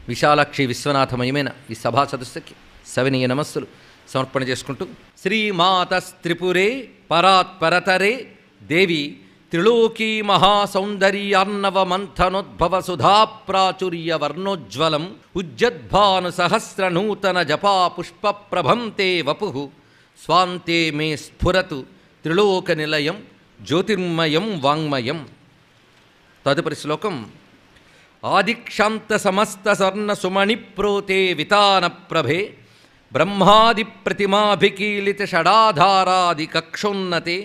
విశాలాక్షి విశ్వనాథమయమైన ఈ సభా సదస్సుకి సవినీయ నమస్సులు సమర్పణ చేసుకుంటూ శ్రీమాత త్రిపురే పరాత్పరతరే దేవి త్రిలోకీ మహాసౌందర్యార్ణవ మంథనోద్భవ సుధాప్రాచుర్య వర్ణోజ్వలం ఉజ్జద్భాను సహస్ర నూతన జపా పుష్పప్రభం తే వపు స్వాంతే మే స్ఫురతు త్రిలోక నిలయం జ్యోతిర్మయం వాంగ్మయం. తదుపరి శ్లోకం ఆదిక్షాంత సమస్త స్వర్ణ సుమణి ప్రోతే వితాన ప్రభే బ్రహ్మాది ప్రతిమాభికీలిత షడాధారాది కక్షోన్నతే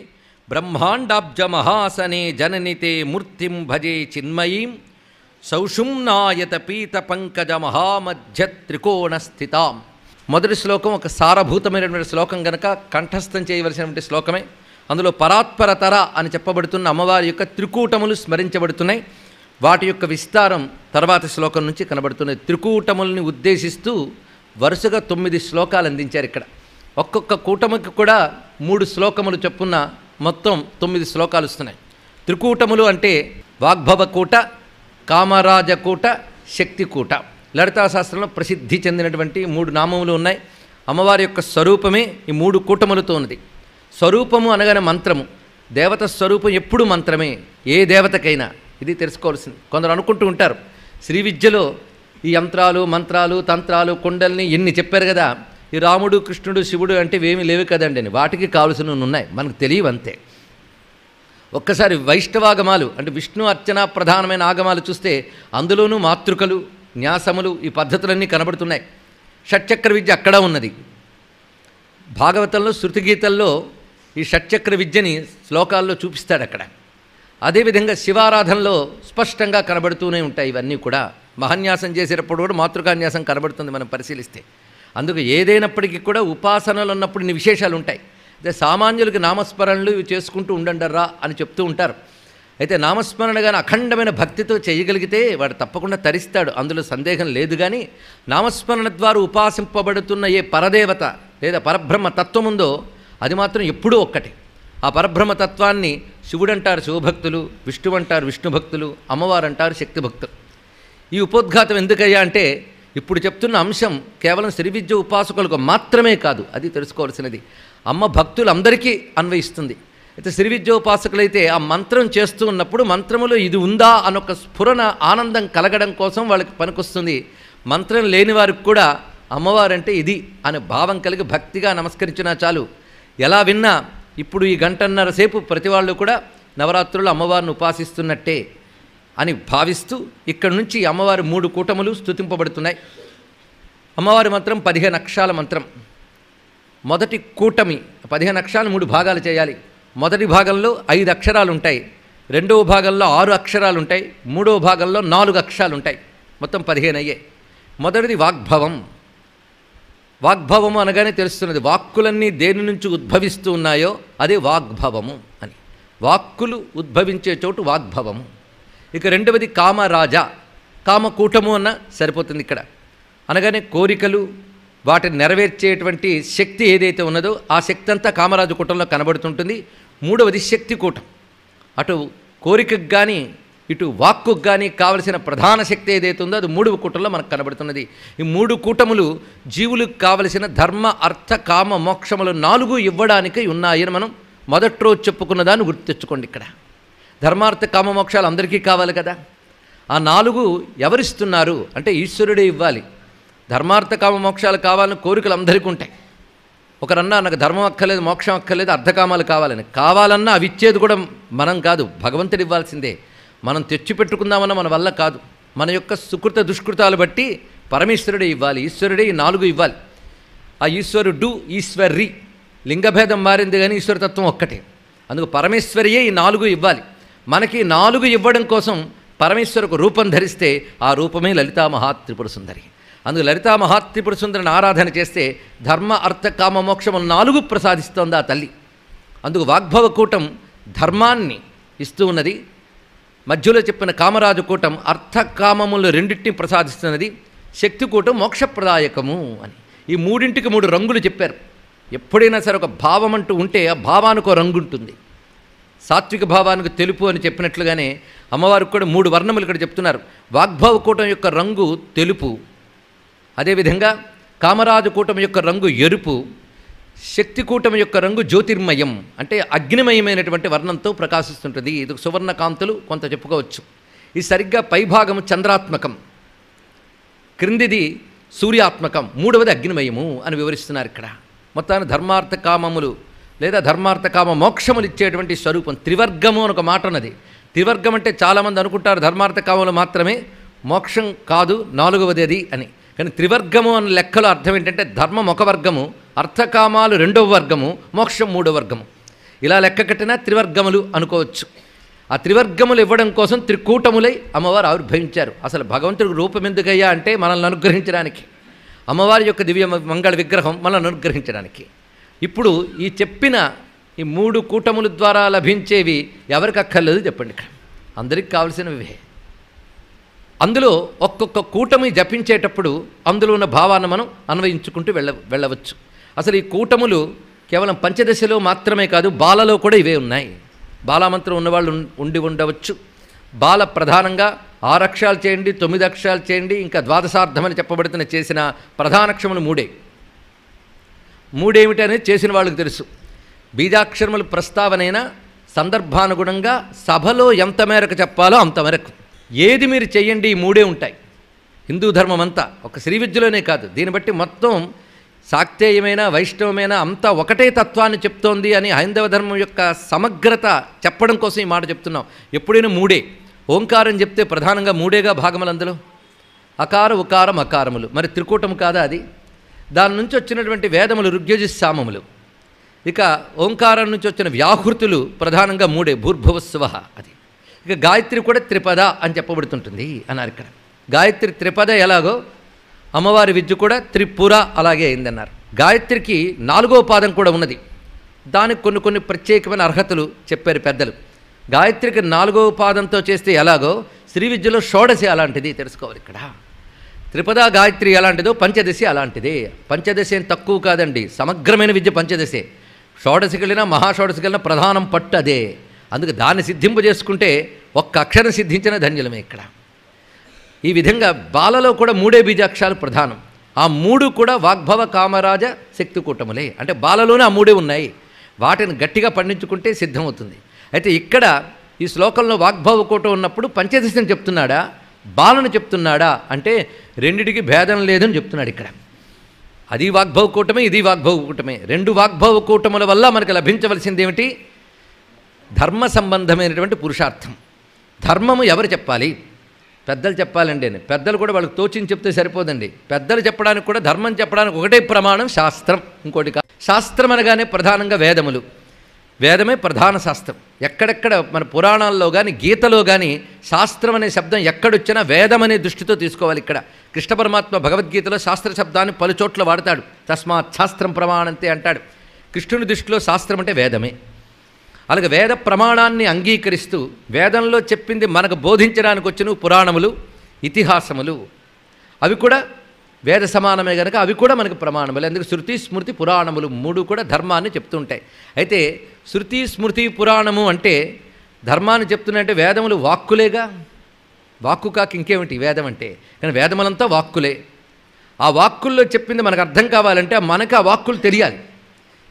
బ్రహ్మాండాబ్జ మహాసనే జననితే మూర్తిం భజే చిన్మయీం సౌషుమ్నాయత పీత పంకజ మహామధ్య త్రికోణ స్థితాం. మొదటి శ్లోకం ఒక సారభూతమైనటువంటి శ్లోకం గనక కంఠస్థం చేయవలసినటువంటి శ్లోకమే. అందులో పరాత్పరతర అని చెప్పబడుతున్న అమ్మవారి యొక్క త్రికూటములు స్మరించబడుతున్నాయి. వాటి యొక్క విస్తారం తర్వాత శ్లోకం నుంచి కనబడుతున్నాయి. త్రికూటముల్ని ఉద్దేశిస్తూ వరుసగా 9 శ్లోకాలు అందించారు ఇక్కడ. ఒక్కొక్క కూటమికి కూడా 3 శ్లోకములు చెప్పున్న మొత్తం 9 శ్లోకాలు వస్తున్నాయి. త్రికూటములు అంటే వాగ్భవకూట, కామరాజకూట, శక్తికూట. లలితాశాస్త్రంలో ప్రసిద్ధి చెందినటువంటి 3 నామములు ఉన్నాయి. అమ్మవారి యొక్క స్వరూపమే ఈ 3 కూటములతో ఉన్నది. స్వరూపము అనగానే మంత్రము. దేవత స్వరూపం ఎప్పుడు మంత్రమే, ఏ దేవతకైనా. ఇది తెలుసుకోవాల్సింది. కొందరు అనుకుంటూ ఉంటారు శ్రీ విద్యలో ఈ యంత్రాలు మంత్రాలు తంత్రాలు కుండల్ని ఎన్ని చెప్పారు కదా, ఈ రాముడు కృష్ణుడు శివుడు అంటే ఏమీ లేవు కదండి అని. వాటికి కావలసినవి ఉన్నాయి, మనకు తెలియవు అంతే. ఒక్కసారి వైష్ణవాగమాలు అంటే విష్ణు అర్చన ప్రధానమైన ఆగమాలు చూస్తే అందులోనూ మాతృకలు న్యాసములు ఈ పద్ధతులన్నీ కనబడుతున్నాయి. షట్చక్ర విద్య అక్కడ ఉన్నది. భాగవతంలో శృతిగీతల్లో ఈ షట్చక్ర విద్యని శ్లోకాల్లో చూపిస్తాడు అక్కడ. అదేవిధంగా శివారాధనలో స్పష్టంగా కనబడుతూనే ఉంటాయి ఇవన్నీ కూడా. మహాన్యాసం చేసేటప్పుడు కూడా మాతృకాన్యాసం కనబడుతుంది మనం పరిశీలిస్తే. అందుకు ఏదైనప్పటికీ కూడా ఉపాసనలు ఉన్నప్పుడు ఇన్ని విశేషాలు ఉంటాయి. అదే సామాన్యులకి నామస్మరణలు ఇవి చేసుకుంటూ ఉండండర్రా అని చెప్తూ ఉంటారు. అయితే నామస్మరణ కానీ అఖండమైన భక్తితో చేయగలిగితే వాడు తప్పకుండా తరిస్తాడు, అందులో సందేహం లేదు. కానీ నామస్మరణ ద్వారా ఉపాసింపబడుతున్న ఏ పరదేవత లేదా పరబ్రహ్మ తత్వం ఉందో అది మాత్రం ఎప్పుడూ ఒక్కటే. ఆ పరబ్రహ్మ తత్వాన్ని శివుడు అంటారు శివభక్తులు, విష్ణువు అంటారు విష్ణు భక్తులు, అమ్మవారు అంటారు శక్తి భక్తులు. ఈ ఉపోద్ఘాతం ఎందుకయ్యా అంటే ఇప్పుడు చెప్తున్న అంశం కేవలం శ్రీ విద్య ఉపాసకులకు మాత్రమే కాదు, అది తెలుసుకోవాల్సినది. అమ్మ భక్తులందరికీ అన్వయిస్తుంది. అయితే శ్రీ విద్య ఉపాసకులైతే ఆ మంత్రం చేస్తూ ఉన్నప్పుడు మంత్రములో ఇది ఉందా అనొక స్ఫురణ ఆనందం కలగడం కోసం వాళ్ళకి పనికొస్తుంది. మంత్రం లేని వారికి కూడా అమ్మవారంటే ఇది అనే భావం కలిగి భక్తిగా నమస్కరించినా చాలు. ఎలా విన్నా ఇప్పుడు ఈ 1.5 సేపు ప్రతి వాళ్ళు కూడా నవరాత్రులు అమ్మవారిని ఉపాసిస్తున్నట్టే అని భావిస్తూ ఇక్కడి నుంచి అమ్మవారి 3 కూటములు స్తుతింపబడుతున్నాయి. అమ్మవారి మంత్రం 15 అక్షరాల మంత్రం. మొదటి కూటమి 15 అక్షరాలు 3 భాగాలు చేయాలి. మొదటి భాగంలో 5 అక్షరాలు ఉంటాయి, రెండవ భాగంలో 6 అక్షరాలు ఉంటాయి, మూడవ భాగంలో 4 అక్షరాలు ఉంటాయి. మొత్తం 15 అయ్యాయి. మొదటిది వాగ్భవం. వాగ్భవము అనగానే తెలుస్తున్నది వాక్కులన్నీ దేని నుంచి ఉద్భవిస్తూ ఉన్నాయో అదే వాగ్భవము అని. వాక్కులు ఉద్భవించే చోటు వాగ్భవము. ఇక రెండవది కామరాజ. కామకూటము అన్న సరిపోతుంది ఇక్కడ. అనగానే కోరికలు వాటిని నెరవేర్చేటువంటి శక్తి ఏదైతే ఉన్నదో ఆ శక్తి అంతా కామరాజు కూటంలో కనబడుతుంటుంది. మూడవది శక్తి కూటం. అటు కోరికకు కానీ ఇటు వాక్కుకు కానీ కావలసిన ప్రధాన శక్తి ఏదైతే ఉందో అది 3వ కూటంలో మనకు కనబడుతున్నది. ఈ 3 కూటములు జీవులకు కావలసిన ధర్మ అర్థ కామ మోక్షములు 4 ఇవ్వడానికి ఉన్నాయని మనం మొదటి రోజు చెప్పుకున్న దాన్ని గుర్తు తెచ్చుకోండి. ఇక్కడ ధర్మార్థ కామ మోక్షాలు అందరికీ కావాలి కదా. ఆ 4 ఎవరిస్తున్నారు అంటే ఈశ్వరుడే ఇవ్వాలి. ధర్మార్థ కామ మోక్షాలు కావాలని కోరికలు అందరికీ ఉంటాయి. ఒకరన్నా నాకు ధర్మం అక్కర్లేదు మోక్షం అక్కర్లేదు అర్ధకామాలు కావాలని. కావాలన్నా అవి ఇచ్చేది కూడా మనం కాదు, భగవంతుడు ఇవ్వాల్సిందే. మనం తెచ్చిపెట్టుకుందామన్నా మన వల్ల కాదు. మన యొక్క సుకృత దుష్కృతాలు బట్టి పరమేశ్వరుడే ఇవ్వాలి, ఈశ్వరుడే ఈ 4 ఇవ్వాలి. ఆ ఈశ్వరుడు ఈశ్వర్రి లింగభేదం మారింది కానీ ఈశ్వరతత్వం ఒక్కటే. అందుకు పరమేశ్వరియే ఈ 4 ఇవ్వాలి. మనకి 4 ఇవ్వడం కోసం పరమేశ్వరకు రూపం ధరిస్తే ఆ రూపమే లలితా మహాత్రిపుర సుందరి. అందుకు లలితా మహాత్రిపుర సుందరిని ఆరాధన చేస్తే ధర్మ అర్థ కామ మోక్షము 4 ప్రసాదిస్తోంది ఆ తల్లి. అందుకు వాగ్భవ కూటం ధర్మాన్ని ఇస్తూ ఉన్నది. మధ్యలో చెప్పిన కామరాజు కూటం అర్థకామములు రెండింటిని ప్రసాదిస్తున్నది. శక్తి కూటం మోక్షప్రదాయకము అని. ఈ 3ంటికి 3 రంగులు చెప్పారు. ఎప్పుడైనా సరే ఒక భావం అంటూ ఉంటే ఆ భావానికి ఒక రంగు ఉంటుంది. సాత్విక భావానికి తెలుపు అని చెప్పినట్లుగానే అమ్మవారికి కూడా 3 వర్ణములు ఇక్కడ చెప్తున్నారు. వాగ్భవ కూటం యొక్క రంగు తెలుపు, అదేవిధంగా కామరాజు కూటమి యొక్క రంగు ఎరుపు, శక్తి కూటమి యొక్క రంగు జ్యోతిర్మయం, అంటే అగ్నిమయమైనటువంటి వర్ణంతో ప్రకాశిస్తుంటుంది. ఇది సువర్ణకాంతులు కొంత చెప్పుకోవచ్చు. ఇది సరిగ్గా పైభాగము చంద్రాత్మకం, క్రిందిది సూర్యాత్మకం, మూడవది అగ్నిమయము అని వివరిస్తున్నారు ఇక్కడ. మొత్తాన్ని ధర్మార్థ కామములు లేదా ధర్మార్థ కామ మోక్షములు ఇచ్చేటువంటి స్వరూపం. త్రివర్గము అని ఒక మాట ఉన్నది. త్రివర్గం అంటే చాలామంది అనుకుంటారు ధర్మార్థ కామములు మాత్రమే, మోక్షం కాదు, నాలుగవది అది అని. కానీ త్రివర్గము అన్న లెక్కలో అర్థం ఏంటంటే ధర్మం ఒక వర్గము, అర్థకామాలు రెండవ వర్గము, మోక్షం మూడవ వర్గము. ఇలా లెక్క కట్టినా త్రివర్గములు అనుకోవచ్చు. ఆ త్రివర్గములు ఇవ్వడం కోసం త్రికూటములై అమ్మవారు ఆవిర్భవించారు. అసలు భగవంతుడికి రూపం ఎందుకయ్యా అంటే మనల్ని అనుగ్రహించడానికి. అమ్మవారి యొక్క దివ్య మంగళ విగ్రహం మనల్ని అనుగ్రహించడానికి. ఇప్పుడు ఈ చెప్పిన ఈ 3 కూటముల ద్వారా లభించేవి ఎవరికి అక్కర్లేదు చెప్పండి. ఇక్కడ అందరికి కావలసినవే. అందులో ఒక్కొక్క కూటమి జపించేటప్పుడు అందులో ఉన్న భావాన్ని మనం అన్వయించుకుంటూ వెళ్ళవచ్చు. అసలు ఈ కూటములు కేవలం పంచదశలో మాత్రమే కాదు, బాలలో కూడా ఇవే ఉన్నాయి. బాలామంత్రం ఉన్నవాళ్ళు ఉండి ఉండవచ్చు. బాల ప్రధానంగా 6 అక్షరాలు చేయండి, 9 అక్షరాలు చేయండి, ఇంకా ద్వాదశార్థమని చెప్పబడుతున్న చేసిన ప్రధానక్షరములు 3. 3 ఏమిటనేది చేసిన వాళ్ళకి తెలుసు. బీజాక్షరములు ప్రస్తావనైనా సందర్భానుగుణంగా సభలో ఎంత మేరకు చెప్పాలో అంతమేరకు. ఏది మీరు చెయ్యండి ఈ 3 ఉంటాయి. హిందూ ధర్మం అంతా ఒక శ్రీ విద్యలోనే కాదు, దీన్ని బట్టి మొత్తం శాక్తేయమైన వైష్ణవమైన అంతా ఒకటే తత్వాన్ని చెప్తోంది అని హైందవ ధర్మం యొక్క సమగ్రత చెప్పడం కోసం ఈ మాట చెప్తున్నాం. ఎప్పుడైనా 3. ఓంకారం చెప్తే ప్రధానంగా 3గా భాగములు. అందులో అకార ఉకార మకారములు, మరి త్రికూటము కాదా అది? దాని నుంచి వచ్చినటువంటి వేదములు ఋగ్యజుస్సామములు. ఇక ఓంకారం నుంచి వచ్చిన వ్యాహృతులు ప్రధానంగా 3, భూర్భువస్సువ అది. ఇక గాయత్రి కూడా త్రిపద అని చెప్పబడుతుంటుంది అన్నారు ఇక్కడ. గాయత్రి త్రిపద ఎలాగో అమ్మవారి విద్య కూడా త్రిపుర అలాగే అయిందన్నారు. గాయత్రికి 4వ పాదం కూడా ఉన్నది. దానికి కొన్ని ప్రత్యేకమైన అర్హతలు చెప్పారు పెద్దలు. గాయత్రికి 4వ పాదంతో చేస్తే ఎలాగో శ్రీ విద్యలో షోడశి అలాంటిది తెలుసుకోవాలి ఇక్కడ. త్రిపద గాయత్రి ఎలాంటిదో పంచదశి అలాంటిదే. పంచదశి ఏం తక్కువ కాదండి, సమగ్రమైన విద్య పంచదశే. షోడశికి వెళ్ళినా మహాషోడశికి వెళ్ళినా ప్రధానం పట్టు అదే. అందుకు దాన్ని సిద్ధింపజేసుకుంటే ఒక్క అక్షరం సిద్ధించిన ధన్యులమే ఇక్కడ. ఈ విధంగా బాలలో కూడా 3 బీజాక్షరాలు ప్రధానం. ఆ 3 కూడా వాగ్భవ కామరాజ శక్తి కూటములే. అంటే బాలలోనే ఆ 3 ఉన్నాయి. వాటిని గట్టిగా పండించుకుంటే సిద్ధమవుతుంది. అయితే ఇక్కడ ఈ శ్లోకంలో వాగ్భవ కూటం ఉన్నప్పుడు పంచదశని చెప్తున్నాడా, బాలను చెప్తున్నాడా అంటే రెండిటికి భేదం లేదని చెప్తున్నాడు ఇక్కడ. అది వాగ్భవ కూటమే, ఇది వాగ్భవ కూటమే. 2 వాగ్భవ కూటముల వల్ల మనకు లభించవలసింది ఏమిటి? ధర్మ సంబంధమైనటువంటి పురుషార్థం. ధర్మము ఎవరు చెప్పాలి? పెద్దలు చెప్పాలండి అని. పెద్దలు కూడా వాళ్ళకి తోచించి చెప్తే సరిపోదండి. పెద్దలు చెప్పడానికి కూడా ధర్మం చెప్పడానికి ఒకటే ప్రమాణం శాస్త్రం, ఇంకోటి కాదు. శాస్త్రం అనగానే ప్రధానంగా వేదములు. వేదమే ప్రధాన శాస్త్రం. ఎక్కడెక్కడ మన పురాణాల్లో కానీ గీతలో కానీ శాస్త్రం అనే శబ్దం ఎక్కడొచ్చినా వేదం అనే దృష్టితో తీసుకోవాలి. ఇక్కడ కృష్ణ పరమాత్మ భగవద్గీతలో శాస్త్ర శబ్దాన్ని పలుచోట్ల వాడతాడు. తస్మాత్ శాస్త్రం ప్రమాణంతే అంటాడు. కృష్ణుని దృష్టిలో శాస్త్రం అంటే వేదమే. అలాగే వేద ప్రమాణాన్ని అంగీకరిస్తూ వేదంలో చెప్పింది మనకు బోధించడానికి వచ్చిన పురాణములు, ఇతిహాసములు అవి కూడా వేద సమానమే కనుక అవి కూడా మనకు ప్రమాణములు. అందుకే శృతి స్మృతి పురాణములు 3 కూడా ధర్మాన్ని చెప్తుంటాయి. అయితే శృతి స్మృతి పురాణము అంటే ధర్మాన్ని చెప్తున్నాయంటే వేదములు వాక్కులేగా. వాక్కు కాక ఇంకేమిటి వేదం అంటే? కానీ వేదములంతా వాక్కులే. ఆ వాక్కుల్లో చెప్పింది మనకు అర్థం కావాలంటే మనకు ఆ వాక్కులు తెలియాలి.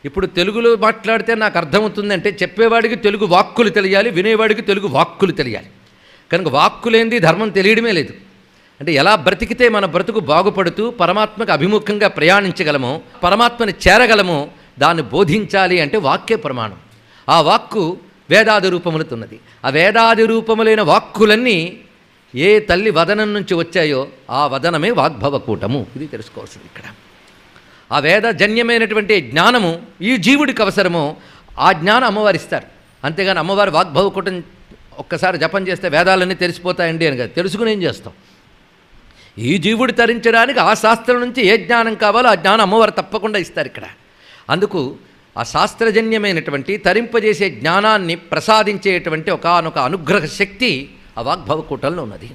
ఇప్పుడు తెలుగులో మాట్లాడితే నాకు అర్థమవుతుందంటే చెప్పేవాడికి తెలుగు వాక్కులు తెలియాలి, వినేవాడికి తెలుగు వాక్కులు తెలియాలి. కనుక వాక్కులేంది ధర్మం తెలియడమే లేదు. అంటే ఎలా బ్రతికితే మన బ్రతుకు బాగుపడుతూ పరమాత్మకు అభిముఖంగా ప్రయాణించగలమో, పరమాత్మని చేరగలమో దాన్ని బోధించాలి అంటే వాక్యే ప్రమాణం. ఆ వాక్కు వేదాది రూపములుతున్నది. ఆ వేదాది రూపములైన వాక్కులన్నీ ఏ తల్లి వదనం నుంచి వచ్చాయో ఆ వదనమే వాగ్భవ కూటము. ఇది తెలుసుకోవాల్సింది ఇక్కడ. ఆ వేదజన్యమైనటువంటి జ్ఞానము ఈ జీవుడికి అవసరమో ఆ జ్ఞానం అమ్మవారు ఇస్తారు. అంతేగాని అమ్మవారి వాగ్భవ కూటం ఒక్కసారి జపం చేస్తే వేదాలన్నీ తెలిసిపోతాయండి అని కాదు. తెలుసుకుని ఏం చేస్తాం? ఈ జీవుడు తరించడానికి ఆ శాస్త్రం నుంచి ఏ జ్ఞానం కావాలో ఆ జ్ఞానం అమ్మవారు తప్పకుండా ఇస్తారు ఇక్కడ. అందుకు ఆ శాస్త్రజన్యమైనటువంటి తరింపజేసే జ్ఞానాన్ని ప్రసాదించేటువంటి ఒకానొక అనుగ్రహ శక్తి ఆ వాగ్భవ కూటంలో ఉన్నది.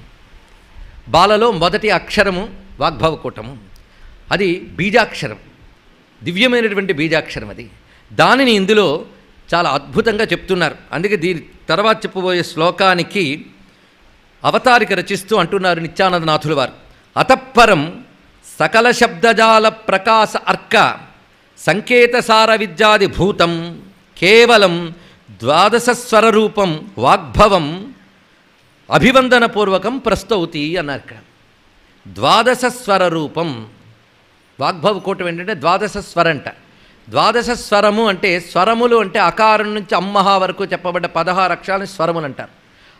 బాలలో మొదటి అక్షరము వాగ్భవ కూటము. అది బీజాక్షరం, దివ్యమైనటువంటి బీజాక్షరం అది. దానిని ఇందులో చాలా అద్భుతంగా చెప్తున్నారు. అందుకే దీని తర్వాత చెప్పబోయే శ్లోకానికి అవతారిక రచిస్తూ అంటున్నారు నిత్యానందనాథుల వారు. అతఃపరం సకల శబ్దజాల ప్రకాశ అర్క సంకేతసార విద్యాది భూతం కేవలం ద్వాదశస్వరరూపం వాగ్భవం అభివందనపూర్వకం ప్రస్తౌతి అన్నారు ఇక్కడ. ద్వాదశస్వరరూపం వాగ్భవ కూటం ఏంటంటే ద్వాదశ స్వరంట. ద్వాదశ స్వరము అంటే స్వరములు అంటే అకారం నుంచి అమ్మహ వరకు చెప్పబడ్డ 16 అక్షరాలను స్వరములు అంటారు.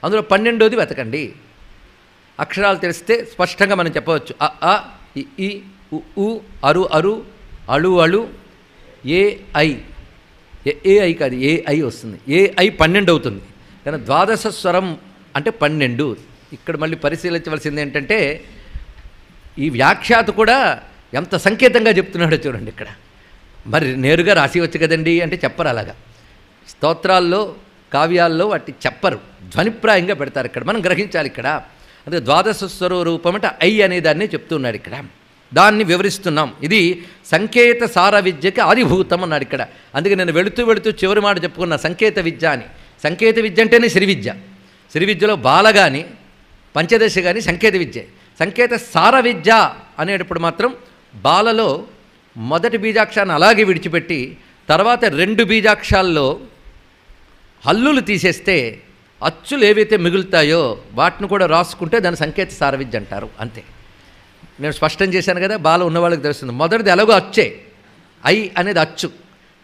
అందులో 12వ వెతకండి. అక్షరాలు తెలిస్తే స్పష్టంగా మనం చెప్పవచ్చు. అ అ ఇ ఈ ఉ ఊ అరు అరు అళు అళు ఏ ఐ. ఏ ఐ కాదు, ఏ ఐ వస్తుంది. ఏ ఐ 12 అవుతుంది. కానీ ద్వాదశ స్వరం అంటే 12. ఇక్కడ మళ్ళీ పరిశీలించవలసింది ఏంటంటే ఈ వ్యాఖ్యాత కూడా ఎంత సంకేతంగా చెప్తున్నాడో చూడండి ఇక్కడ. మరి నేరుగా రాసివచ్చు కదండి అంటే చెప్పరు. అలాగా స్తోత్రాల్లో కావ్యాల్లో వాటి చెప్పరు, ధ్వనిప్రాయంగా పెడతారు. ఇక్కడ మనం గ్రహించాలి. ఇక్కడ అదే ద్వాదశ స్వరూపం అంటే ఐ అనే దాన్ని చెప్తున్నాడు ఇక్కడ. దాన్ని వివరిస్తున్నాం. ఇది సంకేత సార విద్యకి ఆదిభూతం అన్నాడు ఇక్కడ. అందుకే నేను వెళుతూ వెళుతూ చివరి మాట చెప్పుకున్నా సంకేత విద్య అని. సంకేత విద్య అంటేనే శ్రీ విద్య. శ్రీ విద్యలో బాల కానీ పంచదశ కానీ సంకేత విద్య. సంకేత సార విద్య అనేటప్పుడు మాత్రం బాలలో మొదటి బీజాక్షరాన్ని అలాగే విడిచిపెట్టి తర్వాత 2 బీజాక్షరాల్లో హల్లులు తీసేస్తే అచ్చులు ఏవైతే మిగులుతాయో వాటిని కూడా రాసుకుంటే దాన్ని సంకేత సార విద్య అంటారు. అంతే. నేను స్పష్టం చేశాను కదా, బాల ఉన్నవాళ్ళకి తెలుస్తుంది. మొదటిది ఎలాగో అచ్చే, ఐ అనేది అచ్చు.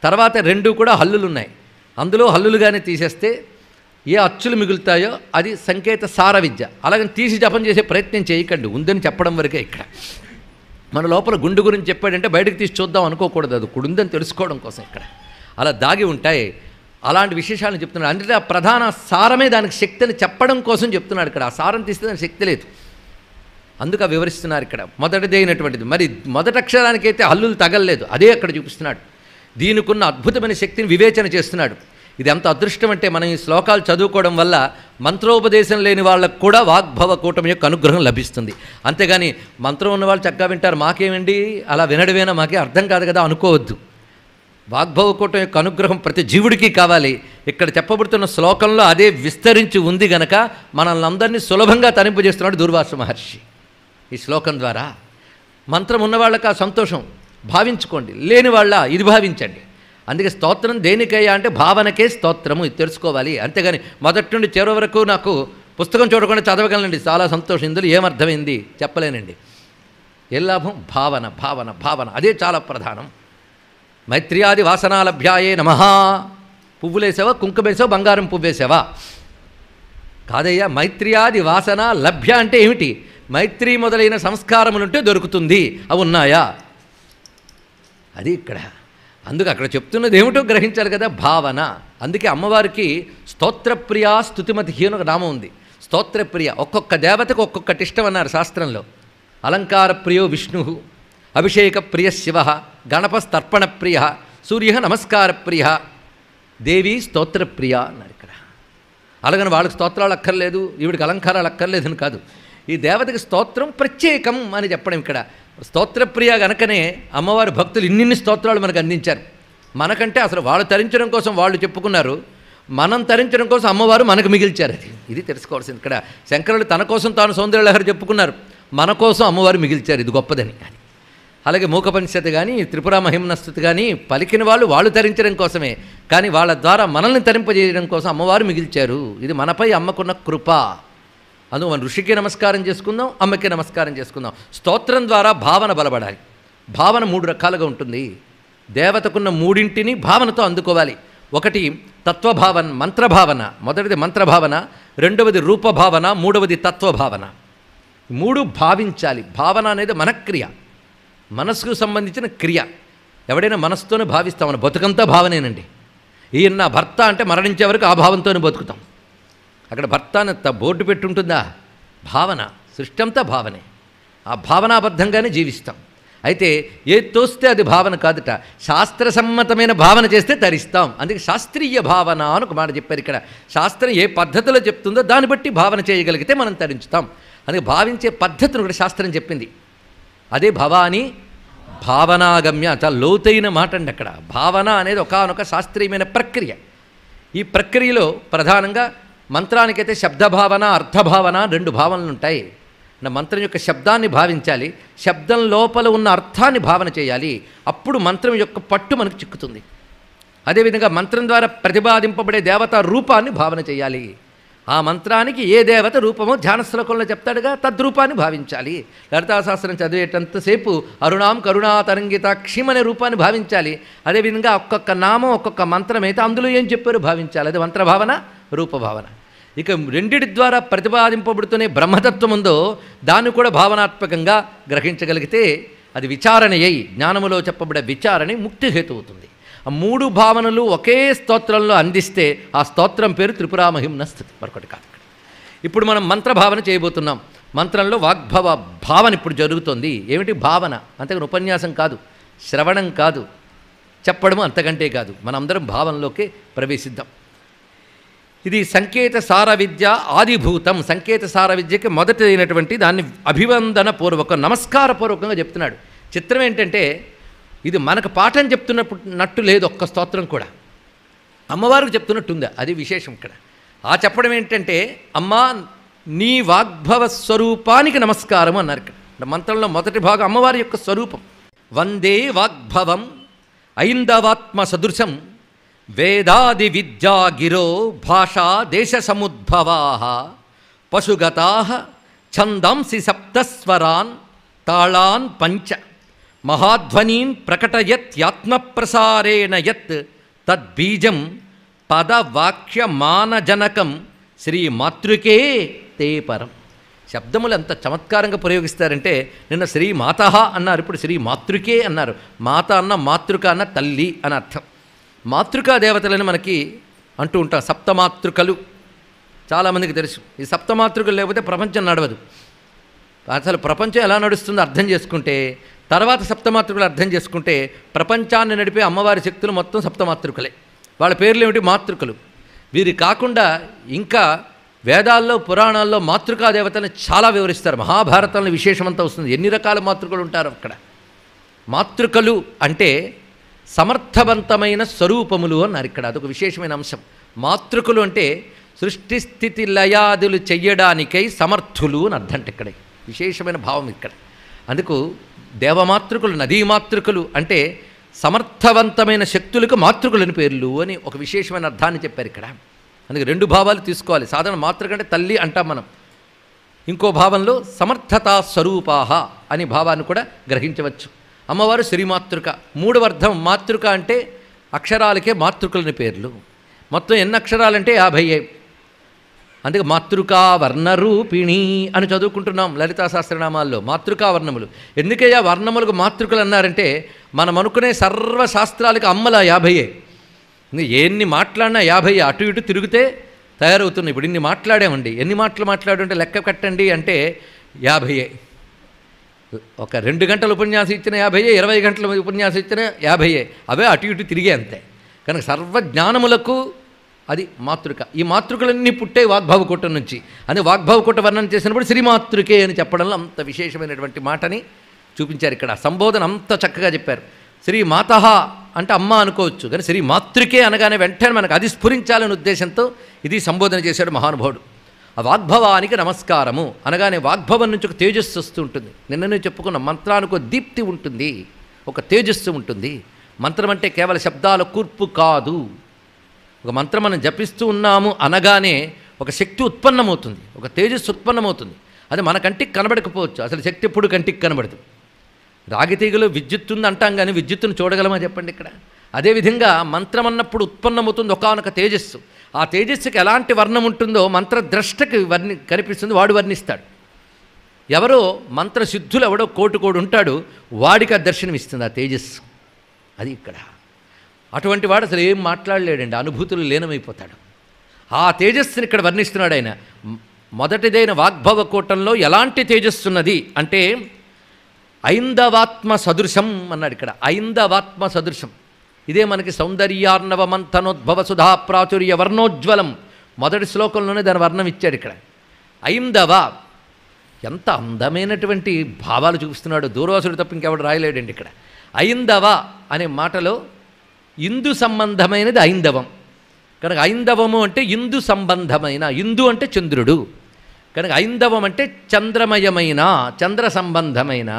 తర్వాత 2 కూడా హల్లులు ఉన్నాయి. అందులో హల్లులుగానే తీసేస్తే ఏ అచ్చులు మిగులుతాయో అది సంకేత సార విద్య. అలాగని తీసి జపం చేసే ప్రయత్నం చేయకండి, ఉందని చెప్పడం వరకే ఇక్కడ. మన లోపల గుండు గురించి చెప్పాడంటే బయటకు తీసి చూద్దాం అనుకోకూడదు, అది ఉందని తెలుసుకోవడం కోసం ఇక్కడ అలా దాగి ఉంటాయి. అలాంటి విశేషాలను చెప్తున్నాడు. అందుకే ఆ ప్రధాన సారమే దానికి శక్తిని చెప్పడం కోసం చెప్తున్నాడు ఇక్కడ. ఆ సారం తీస్తే దానికి శక్తి లేదు, అందుకు వివరిస్తున్నారు ఇక్కడ. మొదటిది అయినటువంటిది మరి మొదటి అక్షరానికైతే హల్లులు తగలలేదు, అదే అక్కడ చూపిస్తున్నాడు. దీనికున్న అద్భుతమైన శక్తిని వివేచన చేస్తున్నాడు. ఇది ఎంత అదృష్టం అంటే మనం ఈ శ్లోకాలు చదువుకోవడం వల్ల మంత్రోపదేశం లేని వాళ్ళకు కూడా వాగ్భవ కూటమి యొక్క అనుగ్రహం లభిస్తుంది. అంతేగాని మంత్రం ఉన్న వాళ్ళు చక్కగా వింటారు, మాకేమండి అలా వినడమేనా, మాకే అర్థం కాదు కదా అనుకోవద్దు. వాగ్భవ కూటమి యొక్క అనుగ్రహం ప్రతి జీవుడికి కావాలి. ఇక్కడ చెప్పబడుతున్న శ్లోకంలో అదే విస్తరించి ఉంది గనక మనల్ని అందరినీ సులభంగా తరింపజేస్తున్నాడు దూర్వాస మహర్షి ఈ శ్లోకం ద్వారా. మంత్రం ఉన్నవాళ్ళకి ఆ సంతోషం భావించుకోండి, లేని వాళ్ళ ఇది భావించండి. అందుకే స్తోత్రం దేనికయ్యా అంటే భావనకే స్తోత్రము, ఇది తెలుసుకోవాలి. అంతేగాని మొదటి నుండి చివరి వరకు నాకు పుస్తకం చూడకుండా చదవగలనండి, చాలా సంతోషం, ఇందులో ఏమర్థమైంది చెప్పలేనండి. ఏ లాభం? భావన భావన భావన, అదే చాలా ప్రధానం. మైత్ర్యాది వాసనాలభ్యాయే నమః. పువ్వులేసావా, కుంకుమేసావా, బంగారం పువ్వేసావా? కాదయ్యా, మైత్ర్యాది వాసన లభ్య అంటే ఏమిటి? మైత్రి మొదలైన సంస్కారములుంటే దొరుకుతుంది, అవి ఉన్నాయా? అది ఇక్కడ. అందుకు అక్కడ చెప్తున్నది ఏమిటో గ్రహించాలి కదా, భావన. అందుకే అమ్మవారికి స్తోత్రప్రియా స్తుతిమతి అని ఒక నామం ఉంది. స్తోత్రప్రియ, ఒక్కొక్క దేవతకు ఒక్కొక్కటి ఇష్టం అన్నారు శాస్త్రంలో. అలంకార ప్రియో విష్ణు, అభిషేక ప్రియ శివ, గణపస్తర్పణ ప్రియ, సూర్య నమస్కార ప్రియ, దేవి స్తోత్రప్రియ అన్నారు ఇక్కడ. అలాగని వాళ్ళకి స్తోత్రాలు అక్కర్లేదు, ఈవిడికి అలంకారాలు అక్కర్లేదని కాదు. ఈ దేవతకి స్తోత్రం ప్రత్యేకం అని చెప్పడం ఇక్కడ. స్తోత్రప్రియ గనకనే అమ్మవారి భక్తులు ఇన్నిన్ని స్తోత్రాలు మనకు అందించారు. మనకంటే అసలు వాళ్ళు తరించడం కోసం వాళ్ళు చెప్పుకున్నారు, మనం తరించడం కోసం అమ్మవారు మనకు మిగిల్చారు. ఇది తెలుసుకోవాల్సింది ఇక్కడ. శంకరులు తన కోసం తాను సౌందర్యలహరి చెప్పుకున్నారు, మన కోసం అమ్మవారు మిగిల్చారు, ఇది గొప్పదని. అలాగే మూకపనిషత్తు కానీ త్రిపుర మహిమనస్తుతి కానీ పలికిన వాళ్ళు తరించడం కోసమే, కానీ వాళ్ళ ద్వారా మనల్ని తరింపజేయడం కోసం అమ్మవారు మిగిల్చారు. ఇది మనపై అమ్మకున్న కృప. అందుకు మనం ఋషికి నమస్కారం చేసుకుందాం, అమ్మకి నమస్కారం చేసుకుందాం. స్తోత్రం ద్వారా భావన బలపడాలి. భావన 3 రకాలుగా ఉంటుంది. దేవతకున్న 3ంటిని భావనతో అందుకోవాలి. ఒకటి తత్వభావన, మంత్రభావన. మొదటిది మంత్రభావన, రెండవది రూపభావన, మూడవది తత్వభావన. 3 భావించాలి. భావన అనేది మనక్రియ, మనస్సుకు సంబంధించిన క్రియ. ఎవడైనా మనస్సుతోనే భావిస్తాం, మన బతుకంతా భావనేనండి. ఈయన నా భర్త అంటే మరణించే వరకు ఆ భావంతోనే బతుకుతాం. అక్కడ భర్త అని బోర్డు పెట్టుంటుందా? భావన, సృష్టి అంతా భావనే. ఆ భావనాబద్ధంగానే జీవిస్తాం. అయితే ఏది తోస్తే అది భావన కాదుట, శాస్త్రసమ్మతమైన భావన చేస్తే తరిస్తాం. అందుకే శాస్త్రీయ భావన అని ఒక మాట చెప్పారు ఇక్కడ. శాస్త్రం ఏ పద్ధతిలో చెప్తుందో దాన్ని బట్టి భావన చేయగలిగితే మనం తరించుతాం. అందుకే భావించే పద్ధతిని కూడా శాస్త్రం చెప్పింది. అదే భవాని భావనాగమ్య, చాలా లోతైన మాట అండి అక్కడ. భావన అనేది ఒకానొక శాస్త్రీయమైన ప్రక్రియ. ఈ ప్రక్రియలో ప్రధానంగా మంత్రానికైతే శబ్దభావన, అర్థభావన 2 భావనలు ఉంటాయి. అంటే మంత్రం యొక్క శబ్దాన్ని భావించాలి, శబ్దం లోపల ఉన్న అర్థాన్ని భావన చేయాలి. అప్పుడు మంత్రం యొక్క పట్టు మనకు చిక్కుతుంది. అదేవిధంగా మంత్రం ద్వారా ప్రతిపాదింపబడే దేవతా రూపాన్ని భావన చేయాలి. ఆ మంత్రానికి ఏ దేవత రూపమో ధ్యాన శ్లోకంలో చెప్తాడుగా, తద్రూపాన్ని భావించాలి. లలితాశాస్త్రం చదివేటంతసేపు అరుణాం కరుణా తరంగితాక్షిం అనే రూపాన్ని భావించాలి. అదేవిధంగా ఒక్కొక్క నామం ఒక్కొక్క మంత్రం అయితే అందులో ఏం చెప్పారో భావించాలి. అది మంత్రభావన, రూపభావన. ఇక రెండిటి ద్వారా ప్రతిపాదింపబడుతూనే బ్రహ్మతత్వం ఉందో దాన్ని కూడా భావనాత్మకంగా గ్రహించగలిగితే అది విచారణయ్యి, జ్ఞానములో చెప్పబడే విచారణ ముక్తిహేతు అవుతుంది. ఆ మూడు భావనలు ఒకే స్తోత్రంలో అందిస్తే ఆ స్తోత్రం పేరు త్రిపురామహిమ్నస్థుతి, మరొకటి కాదు. ఇప్పుడు మనం మంత్రభావన చేయబోతున్నాం. మంత్రంలో వాగ్భవ భావన ఇప్పుడు జరుగుతోంది. ఏమిటి భావన? అంతేగాని ఉపన్యాసం కాదు, శ్రవణం కాదు, చెప్పడము అంతకంటే కాదు. మనందరం భావనలోకి ప్రవేశిద్దాం. ఇది సంకేత సార విద్య ఆదిభూతం. సంకేత సార విద్యకి మొదటి అయినటువంటి దాన్ని అభివందన పూర్వకం, నమస్కార పూర్వకంగా చెప్తున్నాడు. చిత్రం ఏంటంటే ఇది మనకు పాఠం చెప్తున్నట్టు లేదు, ఒక్క స్తోత్రం కూడా అమ్మవారికి చెప్తున్నట్టుందా, అది విశేషం ఇక్కడ. ఆ చెప్పడం ఏంటంటే అమ్మా నీ వాగ్భవ స్వరూపానికి నమస్కారం అన్నారు ఇక్కడ. మంత్రంలో మొదటి భాగం అమ్మవారి యొక్క స్వరూపం. వందే వాగ్భవం ఐందవాత్మ సదృశం వేదాది విద్యా గిరో భాషా దేశ సముద్భవా పశుగతా ఛందాంసి సప్తస్వరాన్ తాళాన్ పంచ మహాధ్వనీన్ ప్రకటయత్యాత్మప్రసారేణ యత్ తద్బీజం పదవాక్యమానజనకం శ్రీమాతృకే తే పరం. శబ్దములు ఎంత చమత్కారంగా ప్రయోగిస్తారంటే నిన్న శ్రీమాత అన్నారు, ఇప్పుడు శ్రీమాతృకే అన్నారు. మాత అన్న మాతృక అన్న తల్లి అని అర్థం. మాతృకా దేవతలని మనకి అంటూ ఉంటాం, సప్తమాతృకలు. చాలామందికి తెలుసు. ఈ సప్తమాతృకలు లేకపోతే ప్రపంచం నడవదు. అసలు ప్రపంచం ఎలా నడుస్తుందో అర్థం చేసుకుంటే, తర్వాత సప్తమాతృకలు అర్థం చేసుకుంటే ప్రపంచాన్ని నడిపే అమ్మవారి శక్తులు మొత్తం సప్తమాతృకలే. వాళ్ళ పేర్లు ఏమిటి? మాతృకలు. వీరి కాకుండా ఇంకా వేదాల్లో పురాణాల్లో మాతృకా దేవతలను చాలా వివరిస్తారు. మహాభారతంలో విశేషమంతా వస్తుంది. ఎన్ని రకాల మాతృకలు ఉంటారు అక్కడ. మాతృకలు అంటే సమర్థవంతమైన స్వరూపములు అన్నారు ఇక్కడ. అదొక విశేషమైన అంశం. మాతృకులు అంటే సృష్టి స్థితి లయాదులు చెయ్యడానికై సమర్థులు అని అర్థం. ఇక్కడ విశేషమైన భావం ఇక్కడ. అందుకు దేవమాతృకులు, నదీమాతృకులు అంటే సమర్థవంతమైన శక్తులకు మాతృకులని పేర్లు అని ఒక విశేషమైన అర్థాన్ని చెప్పారు ఇక్కడ. అందుకే రెండు భావాలు తీసుకోవాలి. సాధారణ మాతృక అంటే తల్లి అంటాం మనం. ఇంకో భావంలో సమర్థతా స్వరూపాహ అని భావాన్ని కూడా గ్రహించవచ్చు. అమ్మవారు శ్రీమాతృక. మూడవ అర్థం మాతృక అంటే అక్షరాలకే మాతృకులని పేర్లు. మొత్తం ఎన్ని అక్షరాలంటే 50. అందుకే మాతృకా వర్ణరూపిణి అని చదువుకుంటున్నాం లలితా సహస్రనామాల్లో. మాతృకా వర్ణములు. ఎందుకయ్యా వర్ణములకు మాతృకలు అన్నారంటే మనం అనుకునే సర్వశాస్త్రాలకు అమ్మల 50. ఎన్ని మాట్లాడినా 50 అటు ఇటు తిరిగితే తయారవుతున్నాయి. ఇప్పుడు ఇన్ని మాట్లాడామండి, ఎన్ని మాటలు మాట్లాడుంటే లెక్క కట్టండి అంటే 50. ఒక 2 గంటల ఉపన్యాసం ఇచ్చిన 50, 20 గంటల ఉపన్యాసం ఇచ్చిన 50. అవే అటు ఇటు తిరిగే అంతే. కనుక సర్వజ్ఞానములకు అది మాతృక. ఈ మాతృకలన్నీ పుట్టే వాగ్భవకూటం నుంచి. అని వాగ్భవకూట వర్ణన చేసినప్పుడు శ్రీమాతృకే అని చెప్పడంలో అంత విశేషమైనటువంటి మాటని చూపించారు ఇక్కడ. సంబోధన అంత చక్కగా చెప్పారు. శ్రీమాత అంటే అమ్మ అనుకోవచ్చు, కానీ శ్రీమాతృకే అనగానే వెంటనే మనకు అది స్ఫురించాలనే ఉద్దేశంతో ఇది సంబోధన చేశాడు మహానుభావుడు. ఆ వాగ్భవానికి నమస్కారము అనగానే వాగ్భవం నుంచి ఒక తేజస్సు వస్తూ ఉంటుంది. నిన్ననే చెప్పుకున్న మంత్రానికి ఒక దీప్తి ఉంటుంది, ఒక తేజస్సు ఉంటుంది. మంత్రం అంటే కేవలం శబ్దాల కూర్పు కాదు. ఒక మంత్రం మనం జపిస్తూ ఉన్నాము అనగానే ఒక శక్తి ఉత్పన్నమవుతుంది, ఒక తేజస్సు ఉత్పన్నమవుతుంది. అది మన కంటికి కనబడకపోవచ్చు. అసలు శక్తి ఎప్పుడు కంటికి కనబడదు. రాగితీగలో విద్యుత్ ఉంది అంటాం, కానీ విద్యుత్తును చూడగలమా చెప్పండి ఇక్కడ. అదేవిధంగా మంత్రం అన్నప్పుడు ఉత్పన్నమవుతుంది ఒకానొక తేజస్సు. ఆ తేజస్సుకి ఎలాంటి వర్ణం ఉంటుందో మంత్రద్రష్టకి కనిపిస్తుంది, వాడు వర్ణిస్తాడు. ఎవరో మంత్రసిద్ధులు ఎవడో కోటి ఉంటాడు, వాడికి ఆ దర్శనం ఇస్తుంది ఆ తేజస్సు. అది ఇక్కడ. అటువంటి వాడు అసలు ఏం మాట్లాడలేడండి, అనుభూతులు లీనమైపోతాడు. ఆ తేజస్సుని ఇక్కడ వర్ణిస్తున్నాడు ఆయన. మొదటిదైన వాగ్భవ కూటంలో ఎలాంటి తేజస్సు ఉన్నది అంటే ఐందవాత్మ సదృశం అన్నాడు ఇక్కడ. ఐందవాత్మ సదృశం. ఇదే మనకి సౌందర్యార్ణవ మంథనోద్భవ సుధా ప్రాచుర్య వర్ణోజ్వలం మొదటి శ్లోకంలోనే దాని వర్ణం ఇచ్చాడు ఇక్కడ. ఐందవ ఎంత అందమైనటువంటి భావాలు చూపిస్తున్నాడు. దూర్వాసుడు తప్ప ఇంకెవడు రాయలేడండి ఇక్కడ. ఐందవ అనే మాటలో ఇందు సంబంధమైనది ఐందవం. కనుక ఐందవము అంటే ఇందు సంబంధమైన, ఇందు అంటే చంద్రుడు, కనుక ఐందవం అంటే చంద్రమయమైన, చంద్ర సంబంధమైన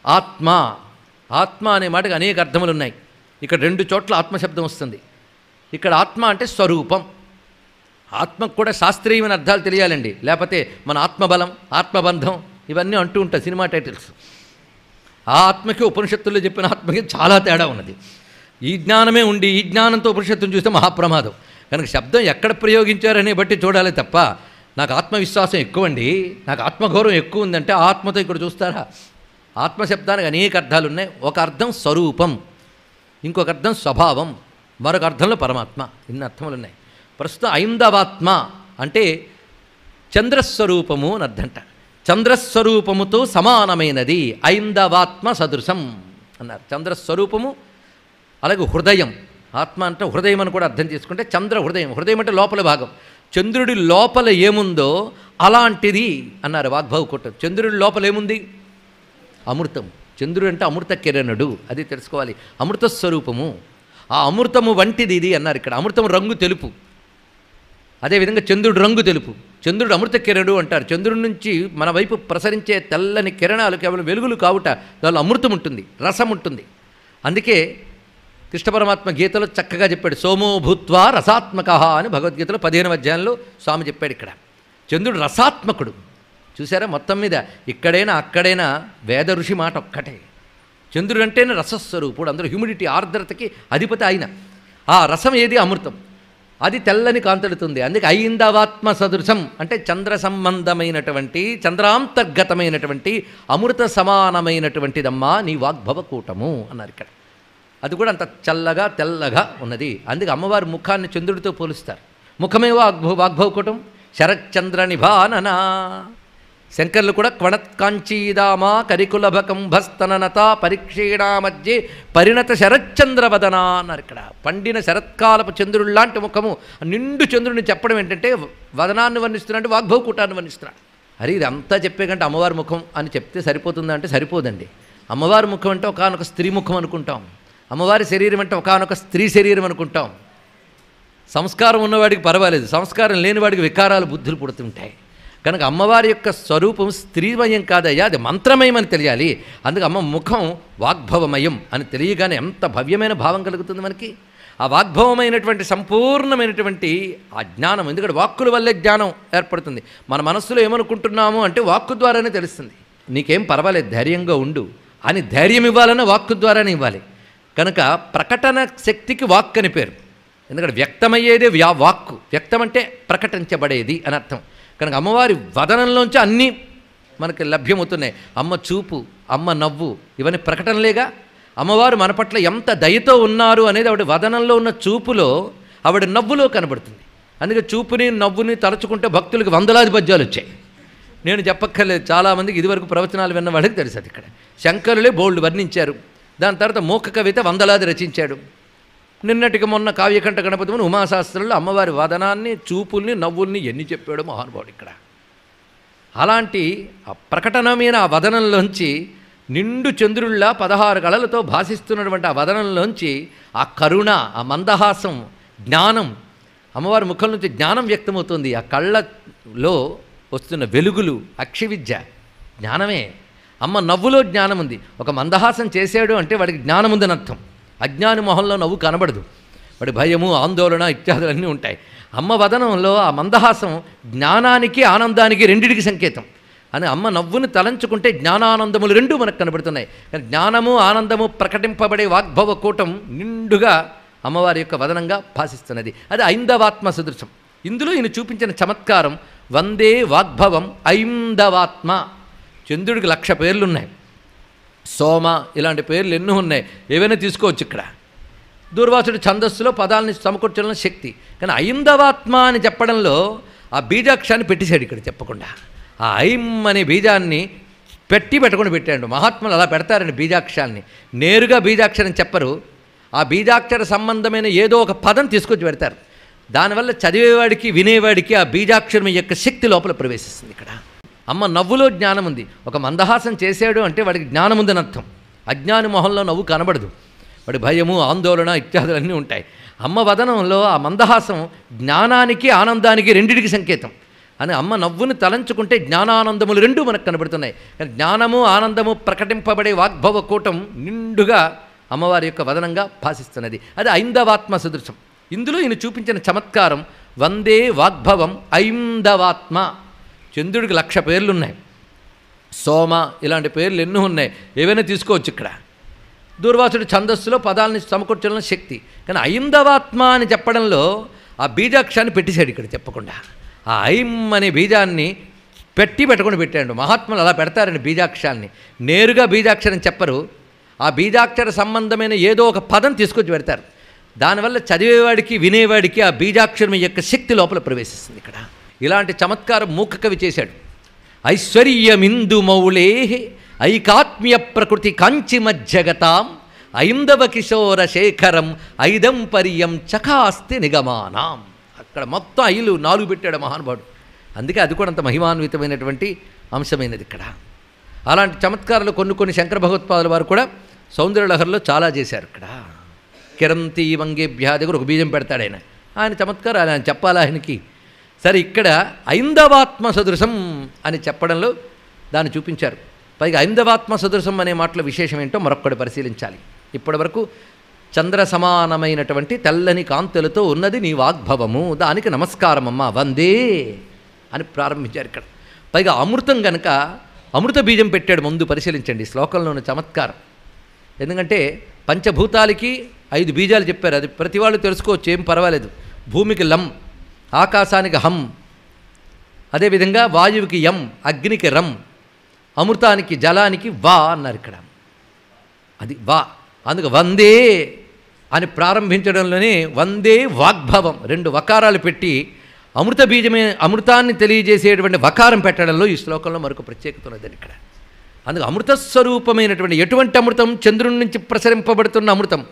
ఆత్మ. ఆత్మ అనే మాటకు అనేక అర్థములు ఉన్నాయి. ఇక్కడ 2 చోట్ల ఆత్మశబ్దం వస్తుంది. ఇక్కడ ఆత్మ అంటే స్వరూపం. ఆత్మకు కూడా శాస్త్రీయమైన అర్థాలు తెలియాలండి, లేకపోతే మన ఆత్మబలం, ఆత్మబంధం ఇవన్నీ అంటూ ఉంటాయి సినిమా టైటిల్స్. ఆ ఆత్మకి ఉపనిషత్తుల్లో చెప్పిన ఆత్మకి చాలా తేడా ఉన్నది. ఈ జ్ఞానమే ఉండి ఈ జ్ఞానంతో ఉపనిషత్తును చూస్తే మహాప్రమాదం. కనుక శబ్దం ఎక్కడ ప్రయోగించారనే బట్టి చూడాలి తప్ప, నాకు ఆత్మవిశ్వాసం ఎక్కువండి, నాకు ఆత్మగౌరవం ఎక్కువ ఉందంటే ఆత్మతో ఇక్కడ చూస్తారా? ఆత్మశబ్దానికి అనేక అర్థాలు ఉన్నాయి. ఒక అర్థం స్వరూపం, ఇంకొక అర్థం స్వభావం, మరొక అర్థంలో పరమాత్మ. ఇన్ని అర్థములు ఉన్నాయి. ప్రస్తుతం ఐందవాత్మ అంటే చంద్రస్వరూపము అని అర్థంట. చంద్రస్వరూపముతో సమానమైనది ఐందవాత్మ సదృశం అన్నారు. చంద్రస్వరూపము, అలాగే హృదయం. ఆత్మ అంటే హృదయం అని కూడా అర్థం చేసుకుంటే చంద్ర హృదయం. హృదయం అంటే లోపల భాగం. చంద్రుడి లోపల ఏముందో అలాంటిది అన్నారు వాగ్భవ కూటం. చంద్రుడి లోపల ఏముంది? అమృతం. చంద్రుడు అంటే అమృత కిరణుడు, అది తెలుసుకోవాలి. అమృత స్వరూపము, ఆ అమృతము వంటిది ఇది అన్నారు ఇక్కడ. అమృతం రంగు తెలుపు, అదేవిధంగా చంద్రుడు రంగు తెలుపు. చంద్రుడు అమృత కిరణుడు అంటారు. చంద్రుడి నుంచి మన వైపు ప్రసరించే తెల్లని కిరణాలు కేవలం వెలుగులు కావుట, దానిలో అమృతం ఉంటుంది, రసం ఉంటుంది. అందుకే కృష్ణ పరమాత్మ గీతలో చక్కగా చెప్పాడు, సోమో భూత్వా రసాత్మక అని భగవద్గీతలో 15వ అధ్యాయంలో స్వామి చెప్పాడు. ఇక్కడ చంద్రుడు రసాత్మకుడు. చూసారా? మొత్తం మీద ఇక్కడైనా అక్కడైనా వేద ఋషి మాట ఒక్కటే. చంద్రుడు అంటేనే రసస్వరూపుడు, అందరూ హ్యూమిడిటీ, ఆర్ద్రతకి అధిపతి ఆయన. ఆ రసం ఏది? అమృతం. అది తెల్లని కాంతలుతుంది. అందుకే ఐందవాత్మ సదృశం అంటే చంద్ర సంబంధమైనటువంటి, చంద్రాంతర్గతమైనటువంటి, అమృత సమానమైనటువంటిదమ్మా నీ వాగ్భవ కూటము అన్నారు ఇక్కడ. అది కూడా అంత చల్లగా తెల్లగా ఉన్నది. అందుకే అమ్మవారి ముఖాన్ని చంద్రుడితో పోలుస్తారు. ముఖమే వాగ్భవ కూటం. శరచంద్ర నిభాననా. శంకర్లు కూడా క్వణత్కాంచీదామా కరికులభకంభస్తననత పరీక్షీణా మధ్య పరిణత శరచంద్రవదన అన్నారు ఇక్కడ. పండిన శరత్కాలపు చంద్రుడు లాంటి ముఖము, నిండు చంద్రుడిని చెప్పడం ఏంటంటే వదనాన్ని వర్ణిస్తున్నాడు, వాగ్భవ కూటాన్ని వర్ణిస్తున్నాడు. అరే ఇది అంతా చెప్పే కంటే అమ్మవారి ముఖం అని చెప్తే సరిపోతుందా అంటే సరిపోదండి. అమ్మవారి ముఖం అంటే ఒకానొక స్త్రీ ముఖం అనుకుంటాం, అమ్మవారి శరీరం అంటే ఒకానొక స్త్రీ శరీరం అనుకుంటాం. సంస్కారం ఉన్నవాడికి పర్వాలేదు, సంస్కారం లేనివాడికి వికారాలు బుద్ధులు పుడుతుంటాయి. కనుక అమ్మవారి యొక్క స్వరూపం స్త్రీమయం కాదయ్యా, అది మంత్రమయం అని తెలియాలి. అందుకే అమ్మ ముఖం వాగ్భవమయం అని తెలియగానే ఎంత భవ్యమైన భావం కలుగుతుంది మనకి. ఆ వాగ్భవమైనటువంటి సంపూర్ణమైనటువంటి ఆ జ్ఞానం, ఎందుకంటే వాక్కుల వల్లే జ్ఞానం ఏర్పడుతుంది. మన మనస్సులో ఏమనుకుంటున్నాము అంటే వాక్కు ద్వారానే తెలుస్తుంది. నీకేం పర్వాలేదు, ధైర్యంగా ఉండు అని ధైర్యం ఇవ్వాలన్నా వాక్కు ద్వారానే ఇవ్వాలి. కనుక ప్రకటన శక్తికి వాక్ అని పేరు. ఎందుకంటే వ్యక్తమయ్యేదే వాక్కు. వ్యక్తం అంటే ప్రకటించబడేది అని అర్థం. కనుక అమ్మవారి వదనంలోంచి అన్నీ మనకి లభ్యమవుతున్నాయి. అమ్మ చూపు, అమ్మ నవ్వు, ఇవన్నీ ప్రకటనలేగా. అమ్మవారు మన పట్ల ఎంత దయతో ఉన్నారు అనేది ఆవిడ వదనంలో ఉన్న చూపులో, ఆవిడ నవ్వులో కనబడుతుంది. అందుకే చూపుని నవ్వుని తలుచుకుంటే భక్తులకు వందలాది పద్యాలు వచ్చాయి. నేను చెప్పక్కర్లేదు, చాలామందికి ఇదివరకు ప్రవచనాలు విన్న వాళ్ళకి తెలుసు. అది ఇక్కడ శంకరులే బోల్డ్ వర్ణించారు. దాని తర్వాత మూక కవిత వందలాది రచించాడు. నిన్నటికి మొన్న కావ్యకంఠ గణపతిని ఉమాశాస్త్రంలో అమ్మవారి వదనాన్ని, చూపుల్ని, నవ్వుల్ని ఎన్ని చెప్పాడో మహానుభావుడు ఇక్కడ. అలాంటి ఆ ప్రకటనమైన ఆ వదనంలోంచి నిండు చంద్రుళ్ళ 16 కళలతో భాషిస్తున్నటువంటి ఆ వదనంలోంచి ఆ కరుణ, ఆ మందహాసం, జ్ఞానం, అమ్మవారి ముఖం నుంచి జ్ఞానం వ్యక్తమవుతుంది. ఆ కళ్ళలో వస్తున్న వెలుగులు అక్షివిద్య జ్ఞానమే. అమ్మ నవ్వులో జ్ఞానం ఉంది. ఒక మందహాసం చేశాడు అంటే వాడికి జ్ఞానం ఉందని అర్థం. అజ్ఞాని మొహంలో నవ్వు కనబడదు, వాడి భయము, ఆందోళన ఇత్యాదులన్నీ ఉంటాయి. అమ్మ వదనంలో ఆ మందహాసం జ్ఞానానికి, ఆనందానికి, రెండిటికి సంకేతం. అని అమ్మ నవ్వుని తలంచుకుంటే జ్ఞానానందములు రెండూ మనకు కనబడుతున్నాయి. కానీ జ్ఞానము, ఆనందము ప్రకటింపబడే వాగ్భవ కూటం నిండుగా అమ్మవారి యొక్క వదనంగా భాషిస్తున్నది. అది ఐందవాత్మ సదృశం. ఇందులో ఈయన చూపించిన చమత్కారం వందే వాగ్భవం ఐందవాత్మ. చంద్రుడికి 1,00,000 పేర్లు ఉన్నాయి. సోమ ఇలాంటి పేర్లు ఎన్నో ఉన్నాయి, ఏవైనా తీసుకోవచ్చు. ఇక్కడ దూర్వాసుడు ఛందస్సులో పదాలని సమకూర్చడం శక్తి. కానీ ఐందవాత్మ అని చెప్పడంలో ఆ బీజాక్షాన్ని పెట్టేశాడు ఇక్కడ చెప్పకుండా. ఆ ఐం అనే బీజాన్ని పెట్టకుండా పెట్టాడు. మహాత్ములు అలా పెడతారండి బీజాక్షరాన్ని. నేరుగా బీజాక్షరం చెప్పరు, ఆ బీజాక్షర సంబంధమైన ఏదో ఒక పదం తీసుకొచ్చి పెడతారు. దానివల్ల చదివేవాడికి, వినేవాడికి ఆ బీజాక్షరం యొక్క శక్తి లోపల ప్రవేశిస్తుంది. ఇక్కడ అమ్మ నవ్వులో జ్ఞానం ఉంది. ఒక మందహాసం చేశాడు అంటే వాడికి జ్ఞానం ఉందని అర్థం. అజ్ఞాని మొహంలో నవ్వు కనబడదు, వాడి భయము, ఆందోళన ఇత్యాదులన్నీ ఉంటాయి. అమ్మ వదనంలో ఆ మందహాసం జ్ఞానానికి, ఆనందానికి, రెండిటికి సంకేతం. అని అమ్మ నవ్వుని తలంచుకుంటే జ్ఞానానందములు రెండూ మనకు కనబడుతున్నాయి. కానీ జ్ఞానము ఆనందము ప్రకటింపబడే వాగ్భవ కూటం నిండుగా అమ్మవారి యొక్క వదనంగా భాషిస్తున్నది. అది ఐందవాత్మ సదృశం. ఇందులో ఈయన చూపించిన చమత్కారం వందే వాగ్భవం ఐందవాత్మ. చంద్రుడికి 1,00,000 పేర్లున్నాయి, సోమ ఇలాంటి పేర్లు ఎన్నో ఉన్నాయి, ఏవైనా తీసుకోవచ్చు. ఇక్కడ దూర్వాసుడి ఛందస్సులో పదాలని సమకూర్చడంలో శక్తి. కానీ ఐందవాత్మ అని చెప్పడంలో ఆ బీజాక్షాన్ని పెట్టేశాడు ఇక్కడ చెప్పకుండా. ఆ ఐం అనే బీజాన్ని పెట్టకుండా పెట్టాడు. మహాత్ములు అలా పెడతారండి బీజాక్షరాన్ని. నేరుగా బీజాక్షరం చెప్పరు, ఆ బీజాక్షర సంబంధమైన ఏదో ఒక పదం తీసుకొచ్చి పెడతారు. దానివల్ల చదివేవాడికి వినేవాడికి ఆ బీజాక్షరం యొక్క శక్తి లోపల ప్రవేశిస్తుంది. ఇక్కడ ఇలాంటి చమత్కారం మూక కవి చేశాడు. ఐశ్వర్యమిందు మౌళే ఐకాత్మ్య ప్రకృతి కాంచిమజ్జగతాం ఐందవ కిశోర శేఖరం ఐదంపర్యం చకాస్తి నిగమానాం. అక్కడ మొత్తం 4 పెట్టాడు మహానుభావుడు. అందుకే అది కూడా అంత మహిమాన్వితమైనటువంటి అంశమైనది ఇక్కడ. అలాంటి చమత్కారాలు కొన్ని శంకర భగవత్పాదుల వారు కూడా సౌందర్యలహరిలో చాలా చేశారు. ఇక్కడ కిరంతి వంగేభ్యా దగ్గర ఒక బీజం పెడతాడు ఆయన చమత్కారాలు ఆయన చెప్పాలి ఆయనకి. సరే, ఇక్కడ ఐందవాత్మ సదృశం అని చెప్పడంలో దాన్ని చూపించారు. పైగా ఐందవాత్మ సదృశం అనే మాటల విశేషం ఏంటో మరొక్కటి పరిశీలించాలి. ఇప్పటి వరకు చంద్ర సమానమైనటువంటి తెల్లని కాంతులతో ఉన్నది నీ వాగ్భవము, దానికి నమస్కారమమ్మా వందే అని ప్రారంభించారు ఇక్కడ. పైగా అమృతం గనక అమృత బీజం పెట్టాడు. ముందు పరిశీలించండి శ్లోకంలోని చమత్కారం. ఎందుకంటే పంచభూతాలకి 5 బీజాలు చెప్పారు. అది ప్రతి వాళ్ళు తెలుసుకోవచ్చు, ఏం పర్వాలేదు. భూమికి లం, ఆకాశానికి హం, అదేవిధంగా వాయువుకి యం, అగ్నికి రం, అమృతానికి జలానికి వా అన్నారు ఇక్కడ. అది వా. అందుకు వందే అని ప్రారంభించడంలోనే వందే వాగ్భవం 2 వకారాలు పెట్టి అమృత బీజమే అమృతాన్ని తెలియజేసేటువంటి వకారం పెట్టడంలో ఈ శ్లోకంలో మరొక ప్రత్యేకత ఉన్నదని ఇక్కడ. అందుకు అమృతస్వరూపమైనటువంటి ఎటువంటి అమృతం? చంద్రుడి నుంచి ప్రసరింపబడుతున్న అమృతం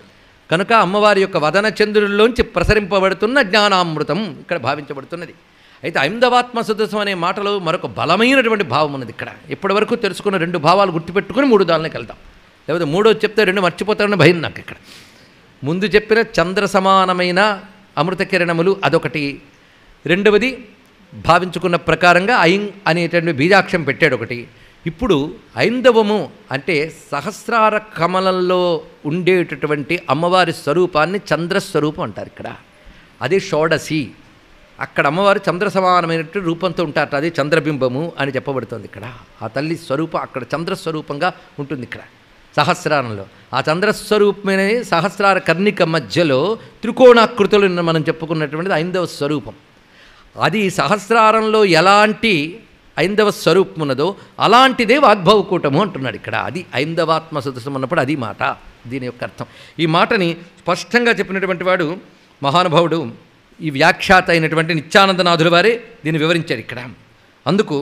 కనుక అమ్మవారి యొక్క వదన చంద్రుల్లోంచి ప్రసరింపబడుతున్న జ్ఞానామృతం ఇక్కడ భావించబడుతున్నది. అయితే ఐందవాత్మ సదృశం అనే మాటలో మరొక బలమైనటువంటి భావం ఉన్నది ఇక్కడ. ఇప్పటి వరకు తెలుసుకున్న 2 భావాలు గుర్తుపెట్టుకుని 3 దానిలోకి వెళ్దాం. లేకపోతే 3 చెప్తే 2 మర్చిపోతారని భయం నాకు ఇక్కడ. ముందు చెప్పిన చంద్ర సమానమైన అమృత కిరణములు అదొకటి, రెండవది భావించుకున్న ప్రకారంగా ఐం అనేటువంటి బీజాక్షం పెట్టాడు ఒకటి. ఇప్పుడు ఐందవము అంటే సహస్రార కమలంలో ఉండేటటువంటి అమ్మవారి స్వరూపాన్ని చంద్రస్వరూపం అంటారు ఇక్కడ. అది షోడశి. అక్కడ అమ్మవారు చంద్ర సమానమైనటువంటి రూపంతో ఉంటారట, అది చంద్రబింబము అని చెప్పబడుతుంది ఇక్కడ. ఆ తల్లి స్వరూపం అక్కడ చంద్రస్వరూపంగా ఉంటుంది ఇక్కడ సహస్రారంలో. ఆ చంద్రస్వరూపమైన సహస్రార కర్ణిక మధ్యలో త్రికోణాకృతులు మనం చెప్పుకున్నటువంటిది ఐందవ స్వరూపం. అది సహస్రారంలో ఎలాంటి ఐందవ స్వరూపం ఉన్నదో అలాంటిదే వాగ్భవకూటము అంటున్నాడు ఇక్కడ. అది ఐందవాత్మ సదృశం అన్నప్పుడు అది మాట, దీని యొక్క అర్థం. ఈ మాటని స్పష్టంగా చెప్పినటువంటి వాడు మహానుభావుడు ఈ వ్యాఖ్యాత అయినటువంటి నిత్యానందనాథుల వారే దీన్ని వివరించారు ఇక్కడ. అందుకు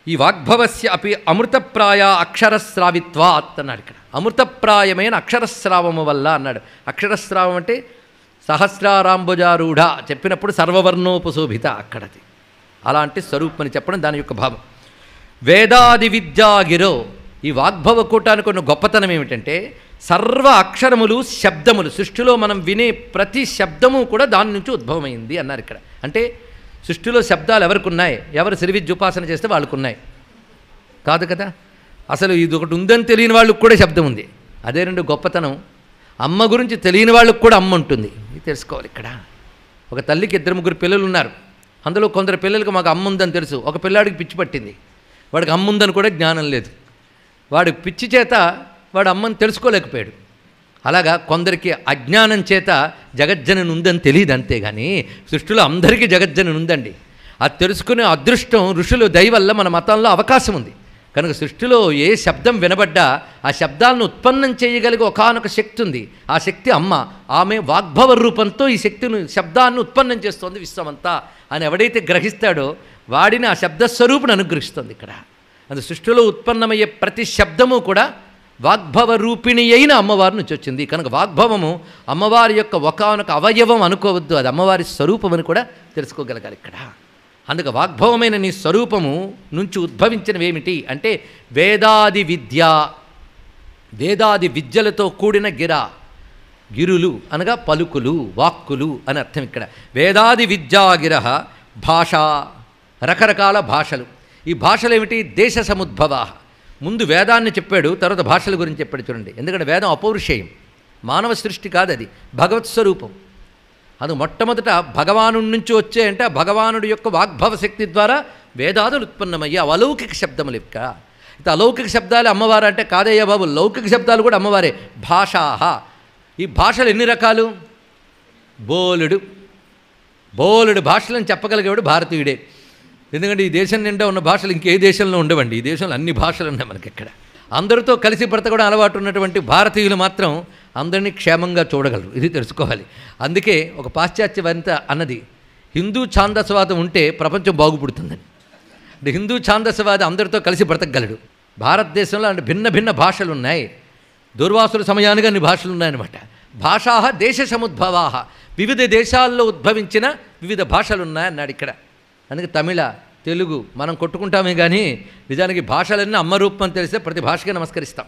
ఈ వాగ్భవస్య అపి అమృతప్రాయ అక్షరస్రావిత్వాత్ అన్నాడు ఇక్కడ. అమృతప్రాయమైన అక్షరస్రావము వల్ల అన్నాడు. అక్షరస్రావం అంటే సహస్రారాంబుజారూఢ చెప్పినప్పుడు సర్వవర్ణోపశోభిత అక్కడది అలాంటి స్వరూపమని చెప్పడం దాని యొక్క భావం. వేదాది విద్యాగిరో ఈ వాగ్భవ కూటానికి కొన్ని గొప్పతనం ఏమిటంటే సర్వ అక్షరములు శబ్దములు, సృష్టిలో మనం వినే ప్రతి శబ్దము కూడా దాని నుంచి ఉద్భవమైంది అన్నారు ఇక్కడ. అంటే సృష్టిలో శబ్దాలు ఎవరికి ఉన్నాయి? ఎవరు శ్రీ విద్య ఉపాసన చేస్తే వాళ్ళకు ఉన్నాయి కాదు కదా. అసలు ఇది ఒకటి ఉందని తెలియని వాళ్ళకు కూడా శబ్దం ఉంది. అదే 2 గొప్పతనం. అమ్మ గురించి తెలియని వాళ్ళకు కూడా అమ్మ ఉంటుంది, ఇది తెలుసుకోవాలి ఇక్కడ. ఒక తల్లికి 2-3 పిల్లలు ఉన్నారు. అందులో కొందరు పిల్లలకి మాకు అమ్మ ఉందని తెలుసు, ఒక పిల్లాడికి పిచ్చి పట్టింది, వాడికి అమ్మ ఉందని కూడా జ్ఞానం లేదు. వాడి పిచ్చి చేత వాడు అమ్మని తెలుసుకోలేకపోయాడు. అలాగా కొందరికి అజ్ఞానం చేత జగజ్జనని ఉందని తెలియదు, అంతేగాని సృష్టిలో అందరికీ జగజ్జనని ఉందండి. అది తెలుసుకునే అదృష్టం ఋషులు దయ వల్ల మన మతంలో అవకాశం ఉంది. కనుక సృష్టిలో ఏ శబ్దం వినబడ్డా ఆ శబ్దాలను ఉత్పన్నం చేయగలిగే ఒకానొక శక్తి ఉంది. ఆ శక్తి అమ్మ. ఆమె వాగ్భవ రూపంతో ఈ శక్తిని శబ్దాన్ని ఉత్పన్నం చేస్తోంది విశ్వమంతా అని ఎవడైతే గ్రహిస్తాడో వాడిని ఆ శబ్దస్వరూపుని అనుగ్రహిస్తుంది ఇక్కడ. అది సృష్టిలో ఉత్పన్నమయ్యే ప్రతి శబ్దము కూడా వాగ్భవ రూపిణి అయిన అమ్మవారి నుంచి వచ్చింది. కనుక వాగ్భవము అమ్మవారి యొక్క ఒకానొక అవయవం అనుకోవద్దు, అది అమ్మవారి స్వరూపం అని కూడా తెలుసుకోగలగాలి ఇక్కడ. అందుకు వాగ్భవమైన నీ స్వరూపము నుంచి ఉద్భవించినవి ఏమిటి అంటే వేదాది విద్య, వేదాది విద్యలతో కూడిన గిరులు అనగా పలుకులు, వాక్కులు అని అర్థం ఇక్కడ. వేదాది విద్యాగిర భాష రకరకాల భాషలు. ఈ భాషలు ఏమిటి? దేశ సముద్భవా. ముందు వేదాన్ని చెప్పాడు, తర్వాత భాషల గురించి చెప్పాడు. చూడండి, ఎందుకంటే వేదం అపౌరుషేయం, మానవ సృష్టి కాదు, అది భగవత్ స్వరూపం. అది మొట్టమొదట భగవాను నుంచి వచ్చే అంటే ఆ భగవానుడి యొక్క వాగ్భవ శక్తి ద్వారా వేదాదులు ఉత్పన్నమయ్యే అలౌకిక శబ్దములు. ఇక ఇది అలౌకిక శబ్దాలు అమ్మవారు అంటే కాదయ్యా బాబు, లౌకిక శబ్దాలు కూడా అమ్మవారే. భాషాహ. ఈ భాషలు ఎన్ని రకాలు? బోలుడు భాషలను చెప్పగలిగేవాడు భారతీయుడే. ఎందుకంటే ఈ దేశం నిండా ఉన్న భాషలు ఇంకే దేశంలో ఉండవండి. ఈ దేశంలో అన్ని భాషలు ఉన్నాయి మనకి. ఇక్కడ అందరితో కలిసి బ్రతకడం అలవాటు ఉన్నటువంటి భారతీయులు మాత్రం అందరినీ క్షేమంగా చూడగలరు. ఇది తెలుసుకోవాలి. అందుకే ఒక పాశ్చాత్య వనిత అన్నది, హిందూ ఛాందసవాదం ఉంటే ప్రపంచం బాగుపడుతుందని. అంటే హిందూ ఛాందసవాది అందరితో కలిసి బ్రతకగలడు. భారతదేశంలో అంటే భిన్న భిన్న భాషలు ఉన్నాయి. దూర్వాసుల సమయానికి అన్ని భాషలు ఉన్నాయన్నమాట. భాషా దేశ సముద్భవా. వివిధ దేశాల్లో ఉద్భవించిన వివిధ భాషలు ఉన్నాయన్నాడు ఇక్కడ. అందుకే తమిళ, తెలుగు మనం కొట్టుకుంటామే కానీ నిజానికి భాషలన్నీ అమ్మ రూపం అని తెలిస్తే ప్రతి భాషకే నమస్కరిస్తాం.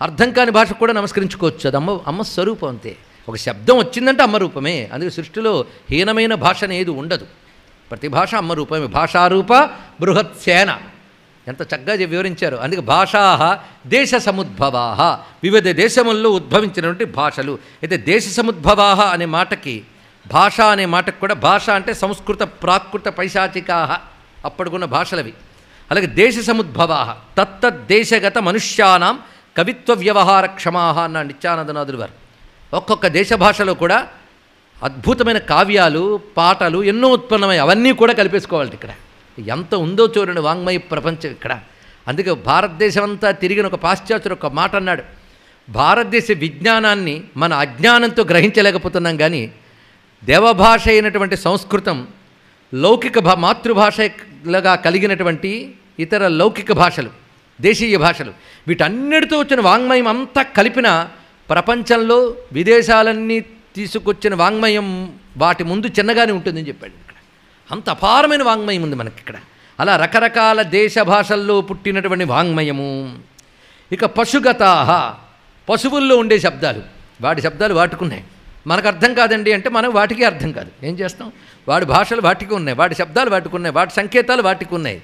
అర్థం కాని భాషకు కూడా నమస్కరించుకోవచ్చు. అది అమ్మ స్వరూపం అంతే. ఒక శబ్దం వచ్చిందంటే అమ్మ రూపమే. అందుకే సృష్టిలో హీనమైన భాష అనేది ఉండదు. ప్రతి భాష అమ్మ రూపమే. భాషారూప బృహత్ సేన ఎంత చక్కగా వివరించారు. అందుకే భాషా దేశ సముద్భవా. వివిధ దేశముల్లో ఉద్భవించినటువంటి భాషలు. అయితే దేశ సముద్భవా అనే మాటకి, భాష అనే మాటకు కూడా, భాష అంటే సంస్కృత ప్రాకృత పైశాచికా అప్పటికున్న భాషలవి. అలాగే దేశ సముద్భవా తత్తద్దేశగత మనుష్యానాం కవిత్వ వ్యవహార క్షమాహ అన్న నిత్యానందనాథుడు వారు. ఒక్కొక్క దేశ భాషలో కూడా అద్భుతమైన కావ్యాలు, పాటలు ఎన్నో ఉత్పన్నమై అవన్నీ కూడా కలిపేసుకోవాలి. ఇక్కడ ఎంత ఉందో చూడండి వాంగ్మయ ప్రపంచం ఇక్కడ. అందుకే భారతదేశం అంతా తిరిగిన ఒక పాశ్చాత్యుడు ఒక మాట అన్నాడు, భారతదేశ విజ్ఞానాన్ని మన అజ్ఞానంతో గ్రహించలేకపోతున్నాం, కానీ దేవభాష అయినటువంటి సంస్కృతం లౌకిక మాతృభాషగా కలిగినటువంటి ఇతర లౌకిక భాషలు, దేశీయ భాషలు, వీటన్నిటితో వచ్చిన వాంగ్మయం అంతా కలిపిన ప్రపంచంలో విదేశాలన్నీ తీసుకొచ్చిన వాంగ్మయం వాటి ముందు చిన్నగానే ఉంటుందని చెప్పాడు. ఇక్కడ అంత అపారమైన వాంగ్మయం ఉంది మనకి ఇక్కడ. అలా రకరకాల దేశ భాషల్లో పుట్టినటువంటి వాంగ్మయము. ఇక పశుగతాహ, పశువుల్లో ఉండే శబ్దాలు, వాటి శబ్దాలు వాటికున్నాయి. మనకు అర్థం కాదండి అంటే మనం వాటికి అర్థం కాదు. ఏం చేస్తాం? వాడి భాషలు వాటికి ఉన్నాయి, వాటి శబ్దాలు వాటికి ఉన్నాయి, వాటి సంకేతాలు వాటికి ఉన్నాయి.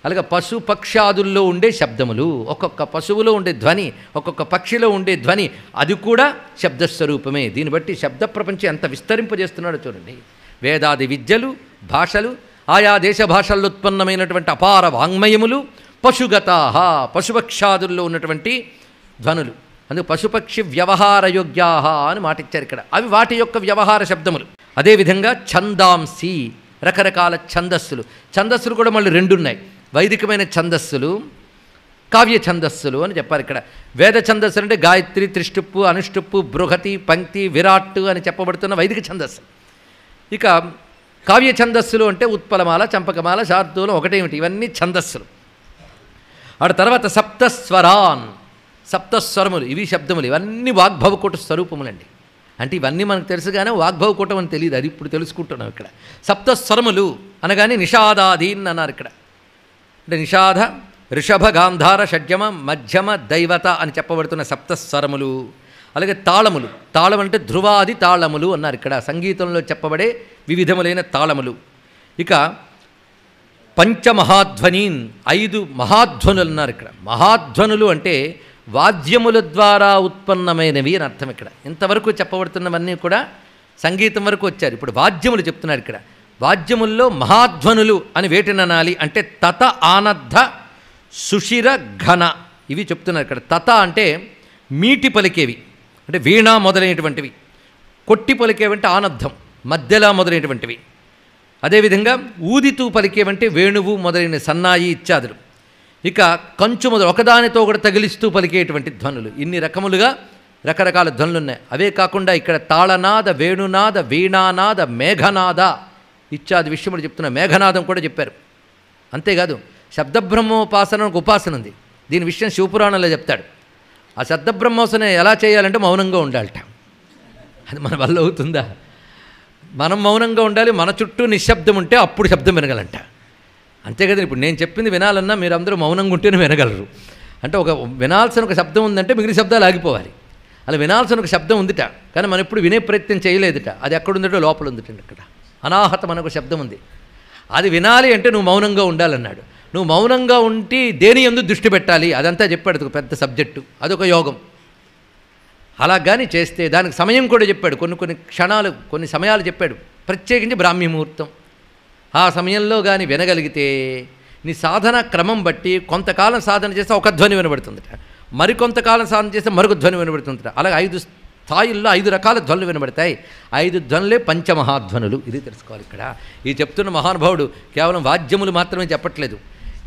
అలాగే పశు పక్షాదుల్లో ఉండే శబ్దములు, ఒక్కొక్క పశువులో ఉండే ధ్వని, ఒక్కొక్క పక్షిలో ఉండే ధ్వని, అది కూడా శబ్దస్వరూపమే. దీన్ని బట్టి శబ్ద ప్రపంచం ఎంత విస్తరింపజేస్తున్నాడో చూడండి. వేదాది విద్యలు, భాషలు, ఆయా దేశ భాషల్లో ఉత్పన్నమైనటువంటి అపార వాంగ్మయములు, పశుగతాహ పశుపక్షాదుల్లో ఉన్నటువంటి ధ్వనులు. అందుకు పశుపక్షి వ్యవహారయోగ్యాహ అని మాట ఇచ్చారు ఇక్కడ. అవి వాటి యొక్క వ్యవహార శబ్దములు. అదేవిధంగా ఛందాంసి, రకరకాల ఛందస్సులు. ఛందస్సులు కూడా మళ్ళీ రెండు ఉన్నాయి, వైదికమైన ఛందస్సులు, కావ్య ఛందస్సులు అని చెప్పారు ఇక్కడ. వేద ఛందస్సులు అంటే గాయత్రి, త్రిష్టుప్పు, అనుష్టుప్పు, బృహతి, పంక్తి, విరాట్ అని చెప్పబడుతున్న వైదిక ఛందస్సు. ఇక కావ్య ఛందస్సులు అంటే ఉత్పలమాల, చంపకమాల, శార్దూలం ఒకటేమిటి, ఇవన్నీ ఛందస్సులు. ఆ తర్వాత సప్తస్వరాన్, సప్తస్వరములు, ఇవి శబ్దములు. ఇవన్నీ వాగ్భవకూట స్వరూపములండి. అంటే ఇవన్నీ మనకు తెలుసు కానీ వాగ్భవకూటం అని తెలియదు, అది ఇప్పుడు తెలుసుకుంటున్నాం ఇక్కడ. సప్తస్వరములు అనగానే నిషాదాదీన్ అన్నారు ఇక్కడ. అంటే నిషాద, ఋషభ, గాంధార, షడ్జమ, మధ్యమ, దైవత అని చెప్పబడుతున్న సప్తస్వరములు. అలాగే తాళములు, తాళం అంటే ధ్రువాది తాళములు అన్నారు ఇక్కడ. సంగీతంలో చెప్పబడే వివిధములైన తాళములు. ఇక పంచమహాధ్వనీన్, 5 మహాధ్వనులు అన్నారు ఇక్కడ. మహాధ్వనులు అంటే వాద్యముల ద్వారా ఉత్పన్నమైనవి అని అర్థం ఇక్కడ. ఇంతవరకు చెప్పబడుతున్నవన్నీ కూడా సంగీతం వరకు వచ్చారు. ఇప్పుడు వాద్యములు చెప్తున్నారు ఇక్కడ. వాద్యముల్లో మహాధ్వనులు అని వేటిని అనాలి అంటే తత, ఆనద్ధ, సుషిర, ఘన, ఇవి చెప్తున్నారు ఇక్కడ. తత అంటే మీటి పలికేవి అంటే వీణ మొదలైనటువంటివి, కొట్టి పలికేవంటే ఆనద్ధం, మధ్యలా మొదలైనటువంటివి. అదేవిధంగా ఊదితూ పలికేవంటే వేణువు మొదలైన సన్నాయి ఇత్యాదులు. ఇక కంచు మొదలు ఒకదానితో ఒకటి తగిలిస్తూ పలికేటువంటి ధ్వనులు. ఇన్ని రకములుగా రకరకాల ధ్వనులు ఉన్నాయి. అవే కాకుండా ఇక్కడ తాళనాద, వేణునాద, వీణానాద, మేఘనాద ఇత్యాది విషయములు చెప్తున్నా. మేఘనాదం కూడా చెప్పారు. అంతేకాదు శబ్దబ్రహ్మోపాసనకు ఉపాసన ఉంది. దీని విషయం శివపురాణంలో చెప్తాడు. ఆ శబ్దబ్రహ్మోపాసన ఎలా చేయాలంటే మౌనంగా ఉండాలట. అది మన వల్ల అవుతుందా? మనం మౌనంగా ఉండాలి, మన చుట్టూ నిశ్శబ్దం ఉంటే అప్పుడు శబ్దం వినగలంట. అంతే కదా. ఇప్పుడు నేను చెప్పింది వినాలన్నా మీరు అందరూ మౌనంగా ఉంటేనే వినగలరు. అంటే ఒక వినాల్సిన ఒక శబ్దం ఉందంటే మిగిలిన శబ్దాలు ఆగిపోవాలి. అలా వినాల్సిన ఒక శబ్దం ఉందిట, కానీ మనం ఎప్పుడు వినే ప్రయత్నం చేయలేదుట. అది ఎక్కడుందటో లోపల ఉందిట. అక్కడ అనాహతం అనే ఒక శబ్దం ఉంది. అది వినాలి అంటే నువ్వు మౌనంగా ఉండాలన్నాడు. నువ్వు మౌనంగా ఉండి దేని యందు దృష్టి పెట్టాలి అదంతా చెప్పాడు. ఒక పెద్ద సబ్జెక్టు, అదొక యోగం. అలా కానీ చేస్తే దానికి సమయం కూడా చెప్పాడు. కొన్ని క్షణాలు, కొన్ని సమయాలు చెప్పాడు. ప్రత్యేకించి బ్రాహ్మీ ముహూర్తం. ఆ సమయంలో కానీ వినగలిగితే నీ సాధన క్రమం బట్టి కొంతకాలం సాధన చేస్తే ఒక ధ్వని వినబడుతుందట, మరికొంతకాలం సాధన చేస్తే మరొక ధ్వని వినబడుతుందట. అలాగే 5 స్థాయిల్లో 5 రకాల ధ్వనులు వినబడతాయి. 5 ధ్వనులే పంచమహాధ్వనులు. ఇది తెలుసుకోవాలి ఇక్కడ. ఈ చెప్తున్న మహానుభావుడు కేవలం వాద్యములు మాత్రమే చెప్పట్లేదు.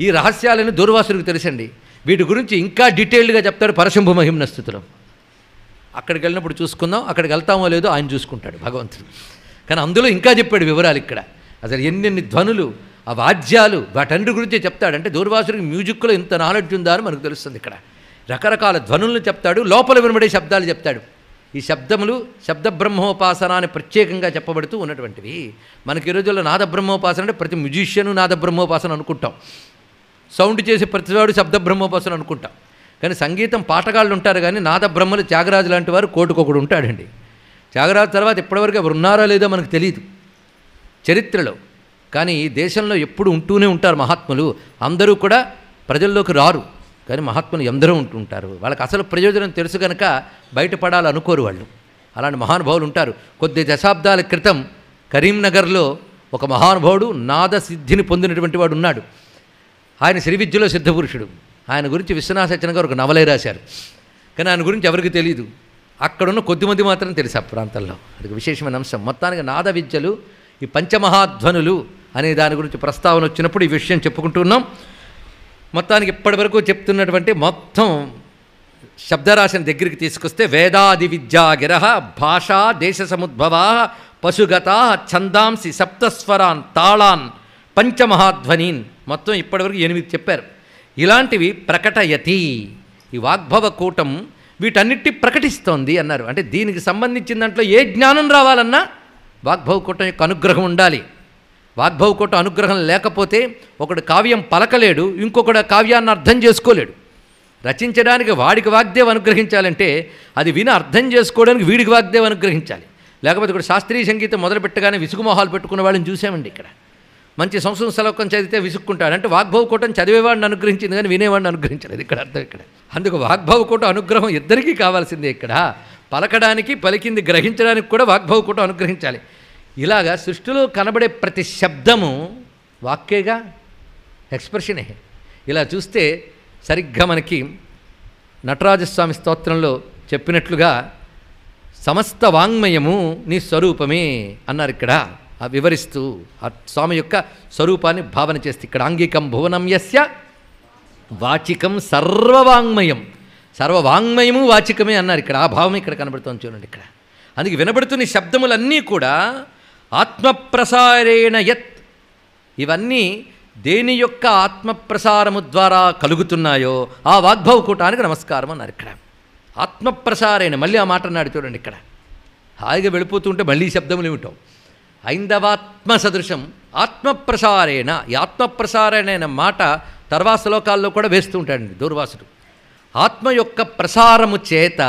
ఈ రహస్యాలను దూర్వాసుడికి తెలుసండి. వీటి గురించి ఇంకా డీటెయిల్డ్గా చెప్తాడు పరశంభు మహిమ్న స్థుతిలో. అక్కడికి వెళ్ళినప్పుడు చూసుకుందాం, అక్కడికి వెళ్తామో లేదో ఆయన చూసుకుంటాడు భగవంతుడు. కానీ అందులో ఇంకా చెప్పాడు వివరాలు. ఇక్కడ అసలు ఎన్నెన్ని ధ్వనులు, ఆ వాద్యాలు, వాటన్నిటి గురించి చెప్తాడు. అంటే దూర్వాసుడికి మ్యూజిక్లో ఇంత నాలెడ్జ్ ఉందా అని మనకు తెలుస్తుంది. ఇక్కడ రకరకాల ధ్వనులను చెప్తాడు, లోపల వినబడే శబ్దాలు చెప్తాడు. ఈ శబ్దములు శబ్ద బ్రహ్మోపాసన అని ప్రత్యేకంగా చెప్పబడుతూ ఉన్నటువంటివి. మనకి ఈ రోజుల్లో నాద బ్రహ్మోపాసన అంటే ప్రతి మ్యూజిషియను నాద బ్రహ్మోపాసన అనుకుంటాం, సౌండ్ చేసే ప్రతివాడు శబ్ద బ్రహ్మోపాసన అనుకుంటాం. కానీ సంగీతం పాటగాళ్ళు ఉంటారు, కానీ నాద బ్రహ్మలు త్యాగరాజు లాంటి వారు కోటికొకడు ఉంటాడండి. త్యాగరాజు తర్వాత ఇప్పటివరకు ఎవరు ఉన్నారో లేదో మనకు తెలియదు చరిత్రలో. కానీ ఈ దేశంలో ఎప్పుడు ఉంటూనే ఉంటారు మహాత్ములు. అందరూ కూడా ప్రజల్లోకి రారు, కానీ మహాత్ములు ఎందరూ ఉంటుంటారు. వాళ్ళకి అసలు ప్రయోజనం తెలుసు కనుక బయటపడాలనుకోరు వాళ్ళు. అలాంటి మహానుభావులు ఉంటారు. కొద్ది దశాబ్దాల క్రితం కరీంనగర్లో ఒక మహానుభావుడు నాద సిద్ధిని పొందినటువంటి వాడు ఉన్నాడు. ఆయన శ్రీ విద్యలో సిద్ధపురుషుడు. ఆయన గురించి విశ్వనాథ సత్యనారాయణ గారు ఒక నవలే రాశారు. కానీ ఆయన గురించి ఎవరికి తెలియదు. అక్కడున్న కొద్దిమంది మాత్రం తెలుసు ఆ ప్రాంతంలో. అది విశేషమైన అంశం. మొత్తానికి నాద విద్యలు, ఈ పంచమహాధ్వనులు అనే దాని గురించి ప్రస్తావన వచ్చినప్పుడు ఈ విషయం చెప్పుకుంటున్నాం. మొత్తానికి ఇప్పటి వరకు చెప్తున్నటువంటి మొత్తం శబ్దరాశిని దగ్గరికి తీసుకొస్తే వేదాది విద్యా గిరహ భాషా దేశ సముద్భవా పశుగత ఛందాంసి సప్తస్వరాన్ తాళాన్ పంచమహాధ్వనీన్ మొత్తం ఇప్పటివరకు 8 చెప్పారు. ఇలాంటివి ప్రకటయతి ఈ వాగ్భవ కూటం వీటన్నిటి ప్రకటిస్తోంది అన్నారు. అంటే దీనికి సంబంధించిన దాంట్లో ఏ జ్ఞానం రావాలన్నా వాగ్భవ కూటం యొక్క అనుగ్రహం ఉండాలి. వాగ్భవ కూటం అనుగ్రహం లేకపోతే ఒకడు కావ్యం పలకలేడు, ఇంకొకడు కావ్యాన్ని అర్థం చేసుకోలేడు. రచించడానికి వాడికి వాగ్దేవ్ అనుగ్రహించాలంటే అది విని అర్థం చేసుకోవడానికి వీడికి వాగ్దేవ్ అనుగ్రహించాలి. లేకపోతే ఇక్కడ శాస్త్రీయ సంగీతం మొదలుపెట్టగానే విసుగుమోహాలు పెట్టుకున్న వాళ్ళని చూసామండి. ఇక్కడ మంచి సంస్కృత శ్లోకం చదివితే విసుక్కుంటాడు. అంటే వాగ్భవ కూటం చదివేవాడిని అనుగ్రహించింది కానీ వినేవాడిని అనుగ్రహించలేదు. ఇక్కడ అర్థం ఇక్కడ. అందుకు వాగ్భవ కూటం అనుగ్రహం ఇద్దరికీ కావాల్సిందే. ఇక్కడ పలకడానికి, పలికింది గ్రహించడానికి కూడా వాగ్భవ కూటం అనుగ్రహించాలి. ఇలాగా సృష్టిలో కనబడే ప్రతి శబ్దము వాక్యేగా, ఎక్స్ప్రెషనే. ఇలా చూస్తే సరిగ్గా మనకి నటరాజస్వామి స్తోత్రంలో చెప్పినట్లుగా సమస్త వాంగ్మయము నీ స్వరూపమే అన్నారు. ఇక్కడ వివరిస్తూ ఆ స్వామి యొక్క స్వరూపాన్ని భావన చేస్తే ఇక్కడ ఆంగికం భువనం యస్య వాచికం సర్వవాంగ్మయం, సర్వవాంగ్మయము వాచికమే అన్నారు. ఇక్కడ ఆ భావం ఇక్కడ కనబడుతోంది చూడండి. ఇక్కడ అందుకే వినబడుతున్న శబ్దములన్నీ కూడా ఆత్మప్రసారేణ యత్, ఇవన్నీ దేని యొక్క ఆత్మప్రసారము ద్వారా కలుగుతున్నాయో ఆ వాగ్భవ కూటానికి నమస్కారం అన్నారు. ఇక్కడ ఆత్మప్రసారేణ, మళ్ళీ ఆ మాట అన్నాడు చూడండి. ఇక్కడ హాయిగా వెళ్ళిపోతుంటే మళ్ళీ శబ్దములు ఏమిటో. ఐందవాత్మ సదృశం ఆత్మప్రసారేణ. ఈ ఆత్మప్రసారేణ మాట తర్వాత శ్లోకాల్లో కూడా వేస్తూ ఉంటాడండి దూర్వాసుడు. ఆత్మ యొక్క ప్రసారము చేత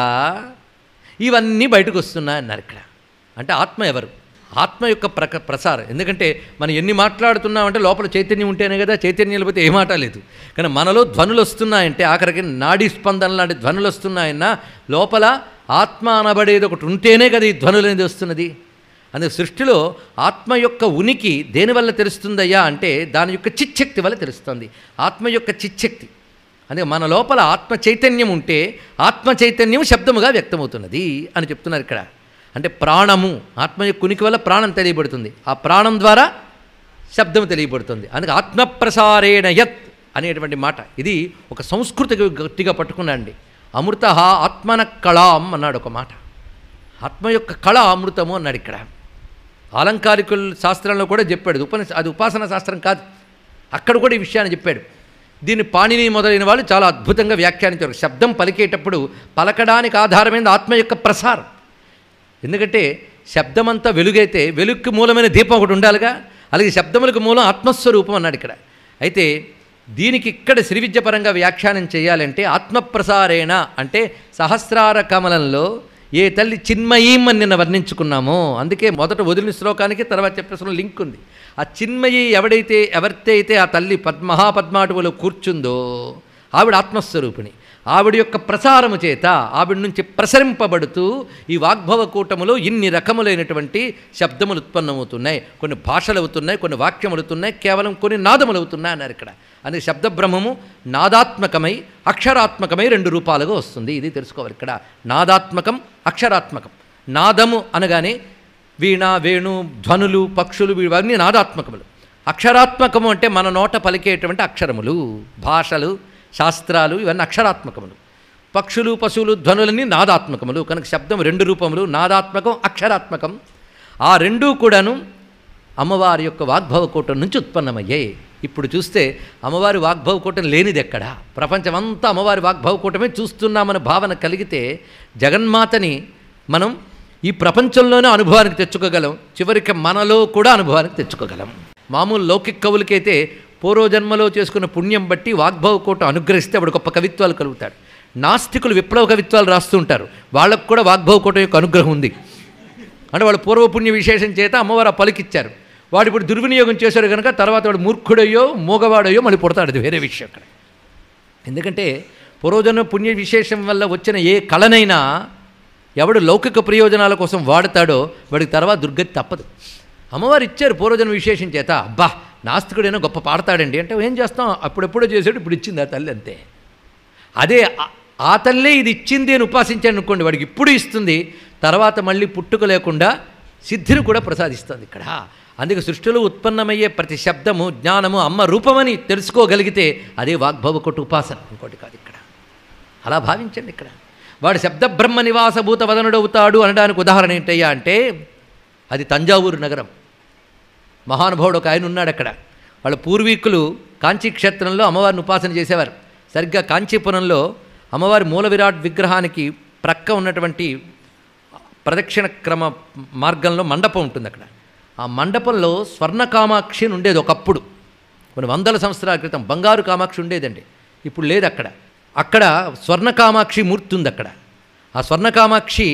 ఇవన్నీ బయటకు వస్తున్నాయన్నారు. ఇక్కడ అంటే ఆత్మ ఎవరు? ఆత్మ యొక్క ప్రసారం. ఎందుకంటే మనం ఎన్ని మాట్లాడుతున్నామంటే లోపల చైతన్యం ఉంటేనే కదా. చైతన్యం లేకపోతే ఏ మాట లేదు. కానీ మనలో ధ్వనులు వస్తున్నాయంటే ఆఖరికి నాడీ స్పందన లాంటి ధ్వనులు వస్తున్నాయన్నా లోపల ఆత్మ అనబడేది ఒకటి ఉంటేనే కదా ఈ ధ్వనులు అనేది వస్తున్నది. అందుకే సృష్టిలో ఆత్మ యొక్క ఉనికి దేనివల్ల తెలుస్తుందయ్యా అంటే దాని యొక్క చిచ్చక్తి వల్ల తెలుస్తుంది. ఆత్మ యొక్క చిచ్చక్తి. అందుకే మన లోపల ఆత్మ చైతన్యం ఉంటే ఆత్మ చైతన్యం శబ్దముగా వ్యక్తమవుతున్నది అని చెప్తున్నారు ఇక్కడ. అంటే ప్రాణము, ఆత్మ యొక్క ఉనికి వల్ల ప్రాణం తెలియబడుతుంది, ఆ ప్రాణం ద్వారా శబ్దం తెలియబడుతుంది. అందుకే ఆత్మప్రసారేణ యత్ అనేటువంటి మాట ఇది ఒక సంస్కృతి గట్టిగా పట్టుకున్నాండి. అమృత ఆత్మన కళాం అన్నాడు ఒక మాట. ఆత్మ యొక్క కళ అమృతము అన్నాడు. ఇక్కడ ఆలంకారికుల శాస్త్రంలో కూడా చెప్పాడు. అది ఉపాసన శాస్త్రం కాదు, అక్కడ కూడా ఈ విషయాన్ని చెప్పాడు. దీన్ని పాణిని మొదలైన వాళ్ళు చాలా అద్భుతంగా వ్యాఖ్యానించారు. శబ్దం పలికేటప్పుడు పలకడానికి ఆధారమైనది ఆత్మ యొక్క ప్రసారం. ఎందుకంటే శబ్దమంతా వెలుగైతే వెలుగుకి మూలమైన దీపం ఒకటి ఉండాలిగా. అలాగే శబ్దములకు మూలం ఆత్మస్వరూపం అన్నాడు ఇక్కడ. అయితే దీనికి ఇక్కడ శ్రీ విద్యపరంగా వ్యాఖ్యానం చేయాలంటే ఆత్మప్రసారేణ అంటే సహస్రార కమలంలో ఏ తల్లి చిన్మయీం అని నిన్న వర్ణించుకున్నామో, అందుకే మొదట వదిలిన శ్లోకానికి తర్వాత చెప్పేసిన లింక్ ఉంది. ఆ చిన్మయి ఎవరితో ఆ తల్లి మహాపద్మాటవులో కూర్చుందో ఆవిడ ఆత్మస్వరూపిణి. ఆవిడ యొక్క ప్రసారము చేత ఆవిడ నుంచి ప్రసరింపబడుతూ ఈ వాగ్భవ కూటములో ఇన్ని రకములైనటువంటి శబ్దములు ఉత్పన్నమవుతున్నాయి. కొన్ని భాషలు అవుతున్నాయి, కొన్ని వాక్యములు అవుతున్నాయి, కేవలం కొన్ని నాదములు అవుతున్నాయి అన్నారు ఇక్కడ. అందుకే శబ్దబ్రహ్మము నాదాత్మకమై అక్షరాత్మకమై 2 రూపాలుగా వస్తుంది. ఇది తెలుసుకోవాలి ఇక్కడ. నాదాత్మకం, అక్షరాత్మకం. నాదము అనగానే వీణ, వేణు, ధ్వనులు, పక్షులు ఇవన్నీ నాదాత్మకములు. అక్షరాత్మకము అంటే మన నోట పలికేటువంటి అక్షరములు, భాషలు, శాస్త్రాలు ఇవన్నీ అక్షరాత్మకములు. పక్షులు, పశువులు, ధ్వనులన్నీ నాదాత్మకములు. కనుక శబ్దం 2 రూపములు, నాదాత్మకం, అక్షరాత్మకం. ఆ రెండూ కూడాను అమ్మవారి యొక్క వాగ్భవ కూటం నుంచి ఉత్పన్నమయ్యాయి. ఇప్పుడు చూస్తే అమ్మవారి వాగ్భవ కూటం లేనిది ఎక్కడా? ప్రపంచమంతా అమ్మవారి వాగ్భవ కూటమే చూస్తున్నామని భావన కలిగితే జగన్మాతని మనం ఈ ప్రపంచంలోనే అనుభవానికి తెచ్చుకోగలం, చివరికి మనలో కూడా అనుభవానికి తెచ్చుకోగలం. మామూలు లౌకిక కవులకైతే పూర్వజన్మలో చేసుకున్న పుణ్యం బట్టి వాగ్భవ కూటం అనుగ్రహిస్తే అప్పుడు గొప్ప కవిత్వాలు కలుగుతాడు. నాస్తికులు విప్లవ కవిత్వాలు రాస్తూ ఉంటారు, వాళ్ళకు కూడా వాగ్భవ కూటం యొక్క అనుగ్రహం ఉంది. అంటే వాళ్ళు పూర్వపుణ్య విశేషం చేత అమ్మవారు ఆ పలికిచ్చారు. వాడు ఇప్పుడు దుర్వినియోగం చేశారు కనుక తర్వాత వాడు మూర్ఖుడయ్యో మూగవాడయ్యో మళ్ళీ పుడతాడు. అది వేరే విషయం అక్కడ. ఎందుకంటే పూర్వజన్మ పుణ్య విశేషం వల్ల వచ్చిన ఏ కళనైనా ఎవడు లౌకిక ప్రయోజనాల కోసం వాడతాడో వాడికి తర్వాత దుర్గతి తప్పదు. అమ్మవారు ఇచ్చారు పూర్వజన్మ విశేషం చేత. అబ్బా నాస్తికుడైనా గొప్ప పాడతాడండి అంటే ఏం చేస్తాం, అప్పుడెప్పుడో చేసాడు, ఇప్పుడు ఇచ్చింది ఆ తల్లి అంతే. అదే ఆ తల్లే ఇది ఇచ్చింది అని ఉపాసించాను అనుకోండి, వాడికి ఇప్పుడు ఇస్తుంది, తర్వాత మళ్ళీ పుట్టుక లేకుండా సిద్ధిని కూడా ప్రసాదిస్తుంది ఇక్కడ. అందుకే సృష్టిలో ఉత్పన్నమయ్యే ప్రతి శబ్దము జ్ఞానము అమ్మ రూపమని తెలుసుకోగలిగితే అదే వాగ్భవ కొట్టు ఉపాసన, ఇంకోటి కాదు ఇక్కడ. అలా భావించండి ఇక్కడ. వాడు శబ్దబ్రహ్మ నివాసభూత వదనుడవుతాడు అనడానికి ఉదాహరణ ఏంటయ్యా అంటే అది తంజావూరు నగరం. మహానుభావుడు ఒక ఆయన ఉన్నాడు అక్కడ. వాళ్ళ పూర్వీకులు కాంచీ క్షేత్రంలో అమ్మవారిని ఉపాసన చేసేవారు. సరిగ్గా కాంచీపురంలో అమ్మవారి మూల విరాట్ విగ్రహానికి ప్రక్క ఉన్నటువంటి ప్రదక్షిణ క్రమ మార్గంలో మండపం ఉంటుంది అక్కడ. ఆ మండపంలో స్వర్ణ కామాక్షి అని ఉండేది ఒకప్పుడు, కొన్ని 100 సంవత్సరాల క్రితం బంగారు కామాక్షి ఉండేదండి, ఇప్పుడు లేదు అక్కడ. అక్కడ స్వర్ణ కామాక్షి మూర్తి ఉంది అక్కడ. ఆ స్వర్ణ కామాక్షి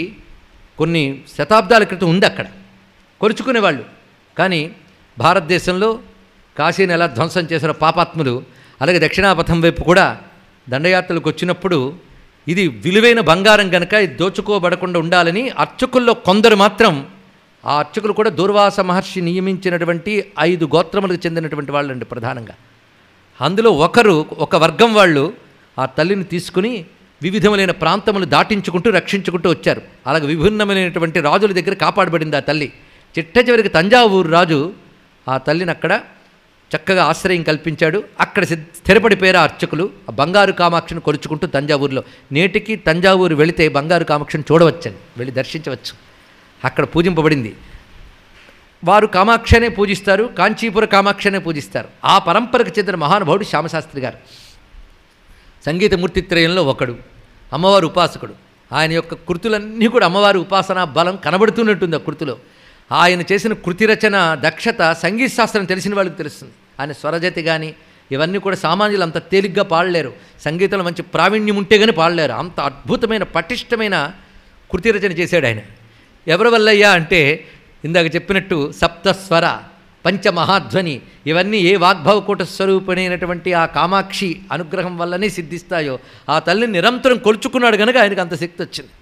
కొన్ని శతాబ్దాల క్రితం ఉంది అక్కడ, కొలుచుకునేవాళ్ళు. కానీ భారతదేశంలో కాశీని ఎలా ధ్వంసం చేసిన పాపాత్ములు అలాగే దక్షిణాపథం వైపు కూడా దండయాత్రలకు వచ్చినప్పుడు ఇది విలువైన బంగారం కనుక ఇది దోచుకోబడకుండా ఉండాలని అర్చకుల్లో కొందరు మాత్రం, ఆ అర్చకులు కూడా దూర్వాస మహర్షి నియమించినటువంటి 5 గోత్రములకు చెందినటువంటి వాళ్ళండి ప్రధానంగా. అందులో ఒక వర్గం వాళ్ళు ఆ తల్లిని తీసుకుని వివిధములైన ప్రాంతములు దాటించుకుంటూ రక్షించుకుంటూ వచ్చారు. అలాగే విభిన్నమైనటువంటి రాజుల దగ్గర కాపాడబడింది ఆ తల్లి. చిట్ట చివరికి తంజావూరు రాజు ఆ తల్లిని అక్కడ చక్కగా ఆశ్రయం కల్పించాడు. అక్కడ స్థిరపడిపోయారు ఆ అర్చకులు. ఆ బంగారు కామాక్షిని కొలుచుకుంటూ తంజావూరులో. నేటికి తంజావూరు వెళితే బంగారు కామాక్షిని చూడవచ్చండి, వెళ్ళి దర్శించవచ్చు. అక్కడ పూజింపబడింది. వారు కామాక్షనే పూజిస్తారు, కాంచీపుర కామాక్షనే పూజిస్తారు. ఆ పరంపరకు చెందిన మహానుభావుడు శ్యామశాస్త్రి గారు. సంగీత మూర్తిత్రయంలో ఒకడు, అమ్మవారు ఉపాసకుడు. ఆయన యొక్క కృతులన్నీ కూడా అమ్మవారి ఉపాసనా బలం కనబడుతున్నట్టుంది ఆ కృతిలో. ఆయన చేసిన కృతి రచన దక్షత సంగీత శాస్త్రం తెలిసిన వాళ్ళకి తెలుస్తుంది. ఆయన స్వరజతి కానీ ఇవన్నీ కూడా సామాన్యులు అంత తేలిగ్గా పాడలేరు, సంగీతంలో మంచి ప్రావీణ్యం ఉంటే కానీ పాడలేరు. అంత అద్భుతమైన పటిష్టమైన కృతి రచన చేశాడు ఆయన. ఎవరి వల్లయ్యా అంటే ఇందాక చెప్పినట్టు సప్తస్వర, పంచమహాధ్వని ఇవన్నీ ఏ వాగ్భవకూట స్వరూపిణైనటువంటి ఆ కామాక్షి అనుగ్రహం వల్లనే సిద్ధిస్తాయో ఆ తల్లిని నిరంతరం కొలుచుకున్నాడు కనుక ఆయనకు అంత శక్తి వచ్చింది.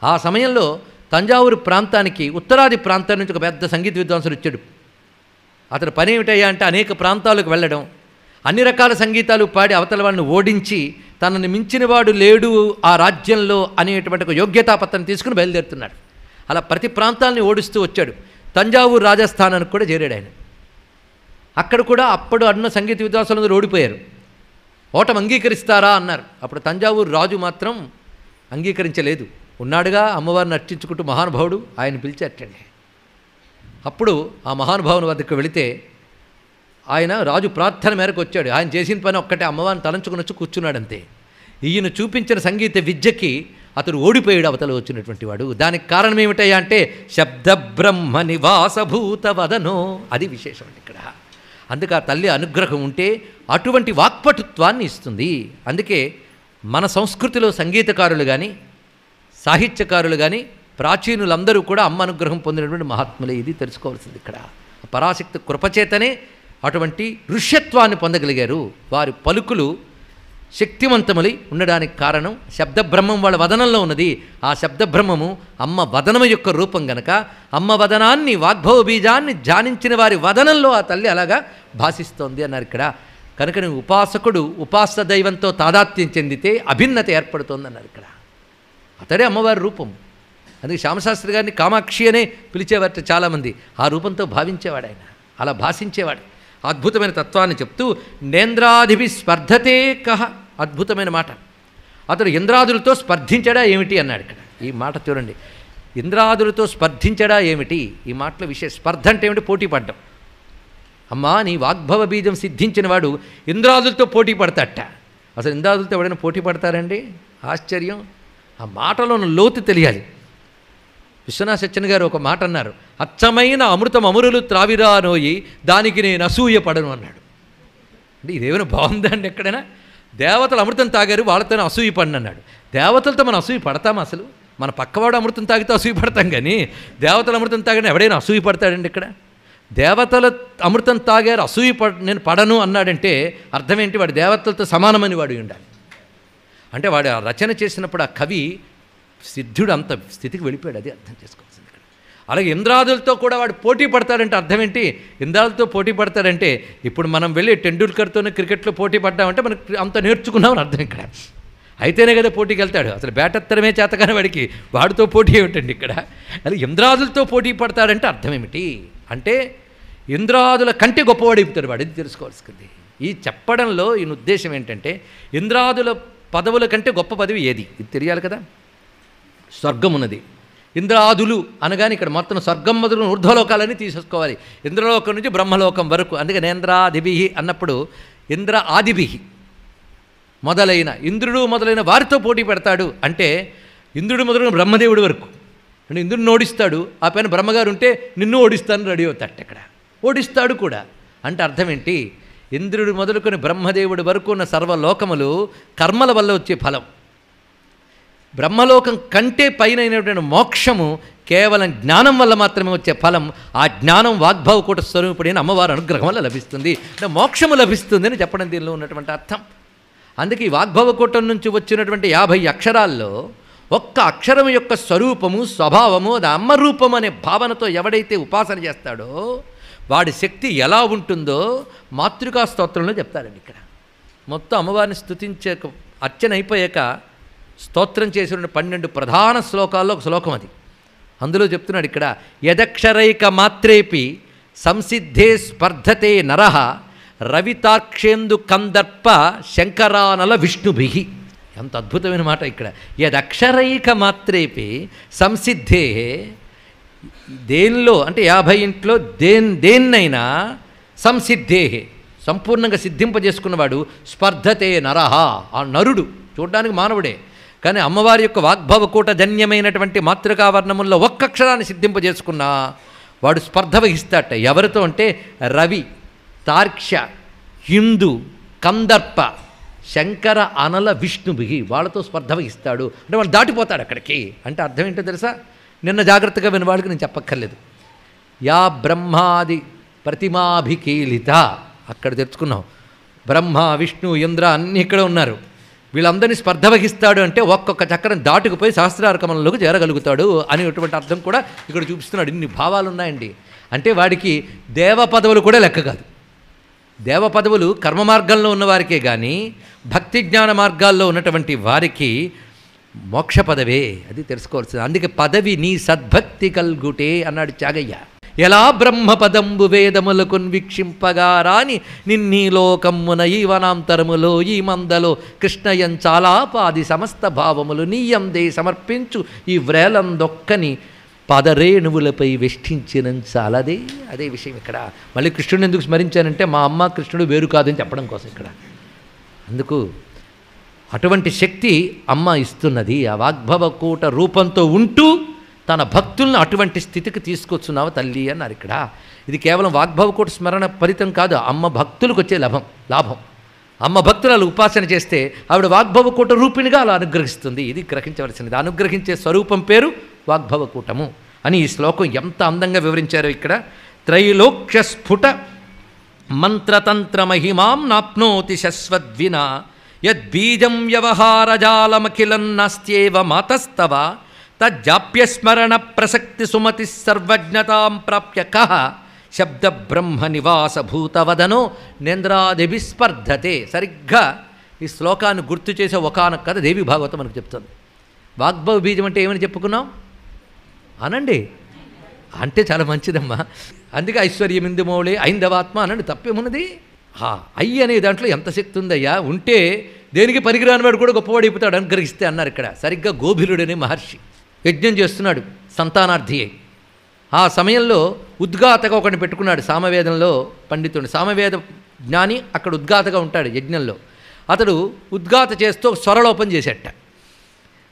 ఆ సమయంలో తంజావూరు ప్రాంతానికి ఉత్తరాది ప్రాంతం నుంచి ఒక పెద్ద సంగీత విద్వాంసుడు వచ్చాడు. అతని పని ఏమిటయ్యా అంటే అనేక ప్రాంతాలకు వెళ్ళడం, అన్ని రకాల సంగీతాలు పాడి అవతల వాడిని ఓడించి తనని మించిన వాడు లేడు ఆ రాజ్యంలో అనేటువంటి ఒక యోగ్యతాపత్రం తీసుకుని బయలుదేరుతున్నాడు. అలా ప్రతి ప్రాంతాలని ఓడిస్తూ వచ్చాడు. తంజావూరు రాజస్థానానికి కూడా చేరాడు ఆయన. అక్కడ కూడా అప్పుడు అన్న సంగీత విద్వాంసులందరూ ఓడిపోయారు. ఓటమి అంగీకరిస్తారా అన్నారు. అప్పుడు తంజావూరు రాజు మాత్రం అంగీకరించలేదు. ఉన్నాడుగా అమ్మవారిని అర్చించుకుంటూ మహానుభావుడు, ఆయన పిలిచి అట్టండి. అప్పుడు ఆ మహానుభావుని వద్దకు వెళితే ఆయన రాజు ప్రార్థన మేరకు వచ్చాడు. ఆయన చేసిన పని ఒక్కటే, అమ్మవారిని తలంచుకుని వచ్చి కూర్చున్నాడంతే. ఈయన చూపించిన సంగీత విద్యకి అతడు ఓడిపోయాడు అవతల వచ్చినటువంటి వాడు. దానికి కారణం ఏమిటయ్యా అంటే శబ్దబ్రహ్మ నివాసభూత వదనో, అది విశేషం అండి ఇక్కడ. అందుకే ఆ తల్లి అనుగ్రహం ఉంటే అటువంటి వాక్పటుత్వాన్ని ఇస్తుంది. అందుకే మన సంస్కృతిలో సంగీతకారులు కానీ సాహిత్యకారులు కానీ ప్రాచీనులందరూ కూడా అమ్మ అనుగ్రహం పొందినటువంటి మహాత్ములే. ఇది తెలుసుకోవాల్సింది ఇక్కడ. పరాశక్తి కృపచేతనే అటువంటి ఋష్యత్వాన్ని పొందగలిగారు. వారి పలుకులు శక్తివంతములై ఉండడానికి కారణం శబ్దబ్రహ్మం వాళ్ళ వదనంలో ఉన్నది. ఆ శబ్దబ్రహ్మము అమ్మ వదనము యొక్క రూపం గనక అమ్మ వదనాన్ని, వాగ్భవ బీజాన్ని ధ్యానించిన వారి వదనంలో ఆ తల్లి అలాగా భాషిస్తోంది అన్నారు ఇక్కడ. కనుక ఉపాసకుడు ఉపాస దైవంతో తాదాత్మ్యం చెందితే అభిన్నత ఏర్పడుతోంది అన్నారు ఇక్కడ. అతడే అమ్మవారి రూపం. అందుకే శ్యామశాస్త్రి గారిని కామాక్షి అనే పిలిచేవారట చాలామంది. ఆ రూపంతో భావించేవాడు ఆయన, అలా భాషించేవాడు. అద్భుతమైన తత్వాన్ని చెప్తూ నేంద్రాదిభి స్పర్ధతే కహ, అద్భుతమైన మాట. అతడు ఇంద్రాదులతో స్పర్ధించడా ఏమిటి అన్నాడు ఇక్కడ. ఈ మాట చూడండి, ఇంద్రాదులతో స్పర్ధించడా ఏమిటి, ఈ మాటల విషయం. స్పర్ధ అంటే ఏమిటి? పోటీ పడ్డం. అమ్మా, నీ వాగ్భవ బీజం సిద్ధించిన వాడు ఇంద్రాదులతో పోటీ పడతాట. అసలు ఇంద్రాదులతో ఎవడైనా పోటీ పడతారండి? ఆశ్చర్యం. ఆ మాటలోని లోతు తెలియాలి. విశ్వనాథ సత్యన్ గారు ఒక మాట అన్నారు, అచ్చమైన అమృతం అమరులు త్రావిరానోయి దానికి నేను అసూయ పడను అన్నాడు. అంటే ఇదేమైనా బాగుందా అండి? ఎక్కడైనా దేవతలు అమృతం తాగారు, వాళ్ళతోనే అసూయ పడిన అన్నాడు. దేవతలతో మనం అసూయ పడతామా? అసలు మన పక్కవాడు అమృతం తాగితే అసూయ పడతాం, కానీ దేవతలు అమృతం తాగిన ఎవడైనా అసూయ పడతాడండి? ఇక్కడ దేవతల అమృతం తాగారు, అసూయ నేను పడను అన్నాడంటే అర్థం ఏంటి? వాడు దేవతలతో సమానమని వాడు ఉండాలి. అంటే వాడు ఆ రచన చేసినప్పుడు ఆ కవి సిద్ధుడు అంత స్థితికి వెళ్ళిపోయాడు. అది అర్థం చేసుకోవాల్సింది ఇక్కడ. అలాగే ఇంద్రాదులతో కూడా వాడు పోటీ పడతాడంటే అర్థం ఏంటి? ఇంద్రాదులతో పోటీ పడతాడంటే ఇప్పుడు మనం వెళ్ళి టెండూల్కర్తోనే క్రికెట్లో పోటీ పడ్డామంటే మనకు అంత నేర్చుకున్నామని అర్థం ఇక్కడ. అయితేనే కదా పోటీకి వెళ్తాడు. అసలు బ్యాటెత్తడమే చేతకాని వాడికి వాడితో పోటీ ఏమిటండి ఇక్కడ? అది ఇంద్రాదులతో పోటీ పడతాడంటే అర్థం ఏమిటి అంటే ఇంద్రాదుల కంటే గొప్పవాడైపోతాడు వాడు. ఇది తెలుసుకోవాల్సింది. ఈ చెప్పడంలో ఈయన ఉద్దేశం ఏంటంటే ఇంద్రాదుల పదవుల కంటే గొప్ప పదవి ఏది, ఇది తెలియాలి కదా. స్వర్గం ఉన్నది. ఇంద్రాదులు అనగానే ఇక్కడ మొత్తం స్వర్గం మొదలు ఊర్ధ్వలోకాలని తీసేసుకోవాలి. ఇంద్రలోకం నుంచి బ్రహ్మలోకం వరకు. అందుకే నేంద్రాదిభి అన్నప్పుడు ఇంద్ర ఆదిభి మొదలైన ఇంద్రుడు మొదలైన వారితో పోటీ పెడతాడు అంటే ఇంద్రుడు మొదలైన బ్రహ్మదేవుడి వరకు. అంటే ఇంద్రుడిని ఓడిస్తాడు, ఆ పైన బ్రహ్మగారు ఉంటే నిన్ను ఓడిస్తాను రెడీ అవుతాడు. ఇక్కడ ఓడిస్తాడు కూడా. అంటే అర్థం ఏంటి? ఇంద్రుడు మొదలుకొని బ్రహ్మదేవుడి వరకు ఉన్న సర్వలోకములు కర్మల వల్ల వచ్చే ఫలం. బ్రహ్మలోకం కంటే పైనటువంటి మోక్షము కేవలం జ్ఞానం వల్ల మాత్రమే వచ్చే ఫలం. ఆ జ్ఞానం వాగ్భవకూట స్వరూపుడైన అమ్మవారి అనుగ్రహం వల్ల లభిస్తుంది. అంటే మోక్షము లభిస్తుంది అని చెప్పడం దీనిలో ఉన్నటువంటి అర్థం. అందుకే ఈ వాగ్భవకూటం నుంచి వచ్చినటువంటి 50 అక్షరాల్లో ఒక్క అక్షరం యొక్క స్వరూపము, స్వభావము, అది అమ్మ రూపం అనే భావనతో ఎవడైతే ఉపాసన చేస్తాడో వాడి శక్తి ఎలా ఉంటుందో మాతృకా స్తోత్రంలో చెప్తారండి. ఇక్కడ మొత్తం అమ్మవారిని స్తుతించాక అర్చన అయిపోయాక స్తోత్రం చేసిన 12 ప్రధాన శ్లోకాల్లో ఒక శ్లోకం అది. అందులో చెప్తున్నాడు ఇక్కడ, యదక్షరైక మాత్రేపి సంసిద్ధే స్పర్ధతే నరః రవితార్క్షేందు కందర్ప శంకరానల విష్ణుభి. ఎంత అద్భుతమైన మాట ఇక్కడ. యదక్షరైక మాత్రేపి సంసిద్ధే, దేనిలో అంటే 50 ఇంట్లో దేన్నైనా సంసిద్ధే సంపూర్ణంగా సిద్ధింపజేసుకున్నవాడు స్పర్ధతే నరః, ఆ నరుడు చూడడానికి మానవుడే కానీ అమ్మవారి యొక్క వాగ్భవకూట జన్యమైనటువంటి మాతృకావర్ణముల్లో ఒక్క అక్షరాన్ని సిద్ధింపజేసుకున్నా వాడు స్పర్ధ వహిస్తాట. ఎవరితో అంటే రవి, తార్క్ష, హిందు, కందర్ప, శంకర అనల విష్ణుభి, వాళ్ళతో స్పర్ధ వహిస్తాడు. అంటే వాళ్ళు దాటిపోతాడు అక్కడికి. అంటే అర్థం ఏంటో తెలుసా? నిన్న జాగ్రత్తగా విన్న వాళ్ళకి నేను చెప్పక్కర్లేదు. యా బ్రహ్మాది ప్రతిమాభికీలిత, అక్కడ తెచ్చుకున్నాం. బ్రహ్మ, విష్ణు, ఇంద్ర అన్నీ ఇక్కడ ఉన్నారు. వీళ్ళందరినీ స్పర్ధ వహిస్తాడు అంటే ఒక్కొక్క చక్రం దాటుకుపోయి సహస్రారకమంలోకి చేరగలుగుతాడు అనేటువంటి అర్థం కూడా ఇక్కడ చూపిస్తున్నాడు. ఇన్ని భావాలు ఉన్నాయండి. అంటే వాడికి దేవ పదవులు కూడా లెక్క కాదు. దేవ పదవులు కర్మ మార్గంలో ఉన్నవారికే కానీ భక్తి జ్ఞాన మార్గాల్లో ఉన్నటువంటి వారికి మోక్ష పదవే. అది తెలుసుకోవాల్సింది. అందుకే పదవి నీ సద్భక్తి కల్గుటే అన్నాడు త్యాగయ్య. ఎలా బ్రహ్మపదంబు వేదములకు వీక్షింపగా రాని నిన్నీ లోకమ్మున ఈ వనాంతరములో ఈ మందలో కృష్ణయం చాలాపాది సమస్త భావములు నీయందే సమర్పించు ఈ వ్రేలందొక్కని పదరేణువులపై వెష్టించిన చాలదే. అదే విషయం ఇక్కడ. మళ్ళీ కృష్ణుడిని ఎందుకు స్మరించానంటే మా అమ్మ కృష్ణుడు వేరు కాదని చెప్పడం కోసం ఇక్కడ. అందుకు అటువంటి శక్తి అమ్మ ఇస్తున్నది. ఆ వాగ్భవకూట రూపంతో ఉంటూ తన భక్తులను అటువంటి స్థితికి తీసుకొచ్చున్నావు తల్లి అన్నారు ఇక్కడ. ఇది కేవలం వాగ్భవకూట స్మరణ ఫలితం కాదు, అమ్మ భక్తులకు వచ్చే లాభం. అమ్మ భక్తురాలు ఉపాసన చేస్తే ఆవిడ వాగ్భవకూట రూపిణిగా అలా అనుగ్రహిస్తుంది. ఇది గ్రహించవలసినది. అనుగ్రహించే స్వరూపం పేరు వాగ్భవకూటము అని ఈ శ్లోకం ఎంత అందంగా వివరించారో ఇక్కడ. త్రైలోక్య స్ఫుట మంత్రతంత్ర మహిమాం నాప్నోతి శశ్వద్వినా యద్బీజం వ్యవహారజాలమఖిలం నాస్త్యేవ మాతస్తవ తజ్జాప్యస్మరణ ప్రసక్తి సుమతి సర్వజ్ఞతాం ప్రాప్య కః శబ్ద బ్రహ్మ నివాస భూతవదనో నేంద్రాదిభిస్పర్ధతే. సరిగ్గా ఈ శ్లోకాన్ని గుర్తు చేసే ఒకానొక కథ దేవి భాగవతం మనకు చెప్తుంది. వాగ్భవ బీజం అంటే ఏమని చెప్పుకున్నాం అనండి, అంటే చాలా మంచిదమ్మా. అందుకే ఐశ్వర్యమిందుమౌళే ఐందవాత్మ అనండి, తప్పేమున్నది. అయ్యి అనే దాంట్లో ఎంత శక్తి ఉందయ్యా, ఉంటే దేనికి పనికిరాని వాడు కూడా గొప్పవాడు అయిపోతాడు అనుగ్రహిస్తే అన్నారు ఇక్కడ. సరిగ్గా గోభిరుడనే మహర్షి యజ్ఞం చేస్తున్నాడు సంతానార్థి అయి. ఆ సమయంలో ఉద్గాతగా ఒకడిని పెట్టుకున్నాడు. సామవేదంలో పండితుడు, సామవేద జ్ఞాని అక్కడ ఉద్గాతగా ఉంటాడు యజ్ఞంలో. అతడు ఉద్గాత చేస్తూ స్వరలోపం చేసేట.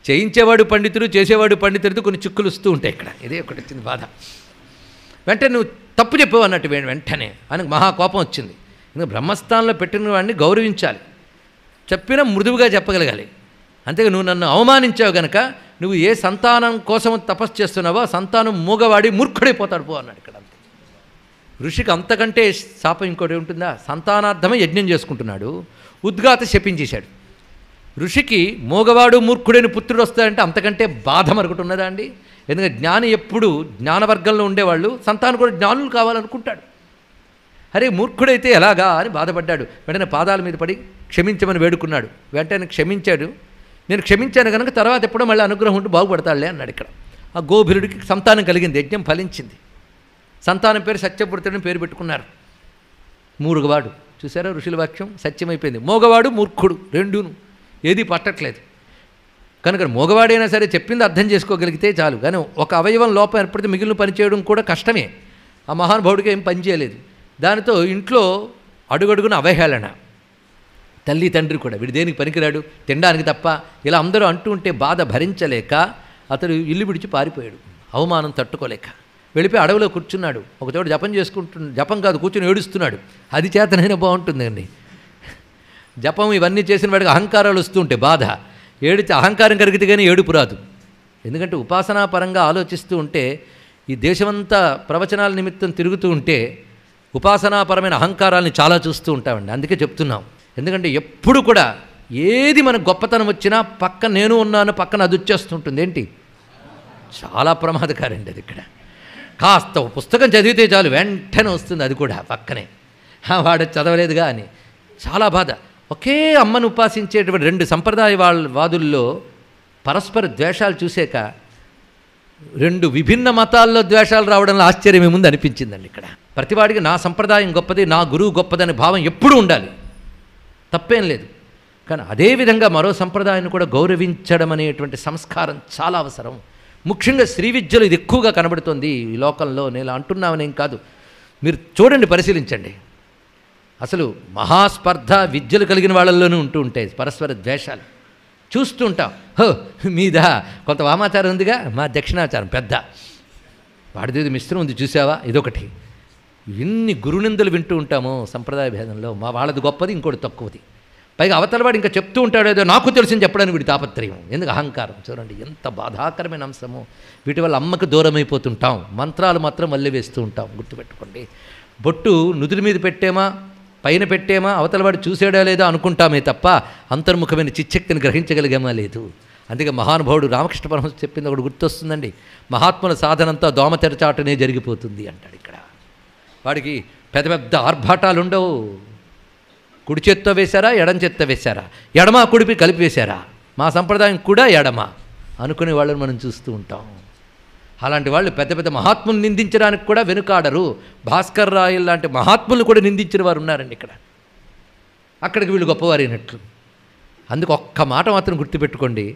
చేయించేవాడు పండితుడు, చేసేవాడు పండితుడితో కొన్ని చిక్కులు వస్తూ ఉంటాయి ఇక్కడ. ఇదే ఒకటి వచ్చింది బాధ. వెంటనే నువ్వు తప్పు చెప్పావు అన్నట్టు వెంటనే ఆయనకు మహా కోపం వచ్చింది. ఎందుకంటే బ్రహ్మస్థానంలో పెట్టిన వాడిని గౌరవించాలి, చెప్పినా మృదువుగా చెప్పగలగాలి. అంతేగా నువ్వు నన్ను అవమానించావు గనక నువ్వు ఏ సంతానం కోసం తపస్సు చేస్తున్నావో ఆ సంతానం మూగవాడి మూర్ఖుడైపోతాడు పో అన్నాడు ఇక్కడ. అంతే. ఋషికి అంతకంటే శాపం ఇంకోటి ఉంటుందా? సంతానార్థమే యజ్ఞం చేసుకుంటున్నాడు, ఉద్గాత శపించేశాడు. ఋషికి మూగవాడు మూర్ఖుడైన పుత్రుడు వస్తాడంటే అంతకంటే బాధ మరొకటి ఉన్నదా అండి? ఎందుకంటే జ్ఞాని ఎప్పుడు జ్ఞానవర్గంలో ఉండేవాళ్ళు సంతానం కూడా జ్ఞానులు కావాలనుకుంటాడు. అరే మూర్ఖుడైతే ఎలాగా అని బాధపడ్డాడు. వెంటనే పాదాల మీద పడి క్షమించమని వేడుకున్నాడు. వెంటనే క్షమించాడు. నేను క్షమించాను కనుక తర్వాత ఎప్పుడో మళ్ళీ అనుగ్రహం ఉంటూ బాగుపడతాడులే అన్నాడు ఇక్కడ. ఆ గోభిరుడికి సంతానం కలిగింది, యజ్ఞం ఫలించింది. సంతానం పేరు సత్యపుత్రుడిని పేరు పెట్టుకున్నారు. మూడుగవాడు చూసారా ఋషుల వాక్యం సత్యమైపోయింది. మోగవాడు మూర్ఖుడు రెండూను ఏది పట్టట్లేదు కనుక మోగవాడైనా సరే చెప్పింది అర్థం చేసుకోగలిగితే చాలు. కానీ ఒక అవయవం లోపం ఏర్పడితే మిగిలిన పని చేయడం కూడా కష్టమే. ఆ మహానుభావుడికి ఏం పని చేయలేదు. దానితో ఇంట్లో అడుగడుగున అవహేళన, తల్లి తండ్రి కూడా వీడు దేనికి పనికిరాడు తినడానికి తప్ప ఇలా అందరూ అంటూ ఉంటే బాధ భరించలేక అతడు ఇల్లు విడిచి పారిపోయాడు. అవమానం తట్టుకోలేక వెళ్ళిపోయి అడవిలో కూర్చున్నాడు. ఒకచోట జపం జపం కాదు కూర్చుని ఏడుస్తున్నాడు. అది చేతనైనా బాగుంటుందండి. జపం ఇవన్నీ చేసిన వాడికి అహంకారాలు వస్తూ ఉంటాయి, బాధ ఏడితే అహంకారం కలిగితే కానీ ఏడుపు రాదు. ఎందుకంటే ఉపాసనాపరంగా ఆలోచిస్తూ ఉంటే ఈ దేశమంతా ప్రవచనాల నిమిత్తం తిరుగుతూ ఉంటే ఉపాసనాపరమైన అహంకారాన్ని చాలా చూస్తూ ఉంటామండి. అందుకే చెప్తున్నాం. ఎందుకంటే ఎప్పుడు కూడా ఏది మనకు గొప్పతనం వచ్చినా పక్క నేను ఉన్నాను పక్కన అది వచ్చేస్తుంటుంది. ఏంటి చాలా ప్రమాదకారండి అది. ఇక్కడ కాస్త పుస్తకం చదివితే చాలు వెంటనే వస్తుంది అది కూడా పక్కనే, వాడు చదవలేదుగా అని. చాలా బాధ. ఒకే అమ్మను ఉపాసించేటువంటి రెండు సంప్రదాయ వాదుల్లో పరస్పర ద్వేషాలు చూసాక రెండు విభిన్న మతాల్లో ద్వేషాలు రావడంలో ఆశ్చర్యం ఏముంది అనిపించిందండి ఇక్కడ. ప్రతివాడికి నా సంప్రదాయం గొప్పది, నా గురువు గొప్పదనే భావం ఎప్పుడూ ఉండాలి, తప్పేం లేదు. కానీ అదేవిధంగా మరో సంప్రదాయాన్ని కూడా గౌరవించడం అనేటువంటి సంస్కారం చాలా అవసరం. ముఖ్యంగా శ్రీ విద్యలో ఇది ఎక్కువగా కనబడుతుంది ఈ లోకంలో. నేను అంటున్నామనేం కాదు, మీరు చూడండి, పరిశీలించండి. అసలు మహాస్పర్ధ విద్యలు కలిగిన వాళ్ళల్లోనూ ఉంటూ ఉంటాయి పరస్పర ద్వేషాలు. చూస్తూ ఉంటాం. హో మీద కొంత వామాచారం ఉందిగా, మా దక్షిణాచారం పెద్ద, వాడిదేది మిశ్రం ఉంది చూసావా, ఇదొకటి. ఎన్ని గురునిందలు వింటూ ఉంటామో సంప్రదాయ భేదంలో. మా వాళ్ళది గొప్పది, ఇంకోటి తక్కువది. పైగా అవతలవాడు ఇంకా చెప్తూ ఉంటాడు ఏదో నాకు తెలిసింది చెప్పడానికి వీడి తాపత్రయం. ఎందుకు అహంకారం. చూడండి ఎంత బాధాకరమైన అంశమో. వీటి వల్ల అమ్మకు దూరం అయిపోతుంటాం, మంత్రాలు మాత్రం మళ్ళీ వేస్తూ ఉంటాం. గుర్తుపెట్టుకోండి. బొట్టు నుదుటి మీద పెట్టేమా పైన పెట్టేమా అవతలవాడు చూసాడా లేదా అనుకుంటామే తప్ప అంతర్ముఖమైన చిచ్చక్తిని గ్రహించగలిగామా లేదు. అందుకే మహానుభావుడు రామకృష్ణ పరమహంస చెప్పింది ఒకటి గుర్తొస్తుందండి. మహాత్ముల సాధనంతా దోమ తెరచాటనే జరిగిపోతుంది అంటాడు ఇక్కడ. వాడికి పెద్ద పెద్ద ఆర్భాటాలు ఉండవు. కుడి చేత్తో వేశారా ఎడం చేత్తో వేశారా, ఎడమా కుడిపి కలిపి వేశారా, మా సంప్రదాయం కూడా ఎడమ అనుకునే వాళ్ళని మనం చూస్తూ ఉంటాం. అలాంటి వాళ్ళు పెద్ద పెద్ద మహాత్ములు నిందించడానికి కూడా వెనుకాడరు. భాస్కర్ రాయల్ లాంటి మహాత్ములు కూడా నిందించిన వారు ఉన్నారండి ఇక్కడ. అక్కడికి వీళ్ళు గొప్పవారైనట్లు. అందుకు ఒక్క మాట మాత్రం గుర్తుపెట్టుకోండి,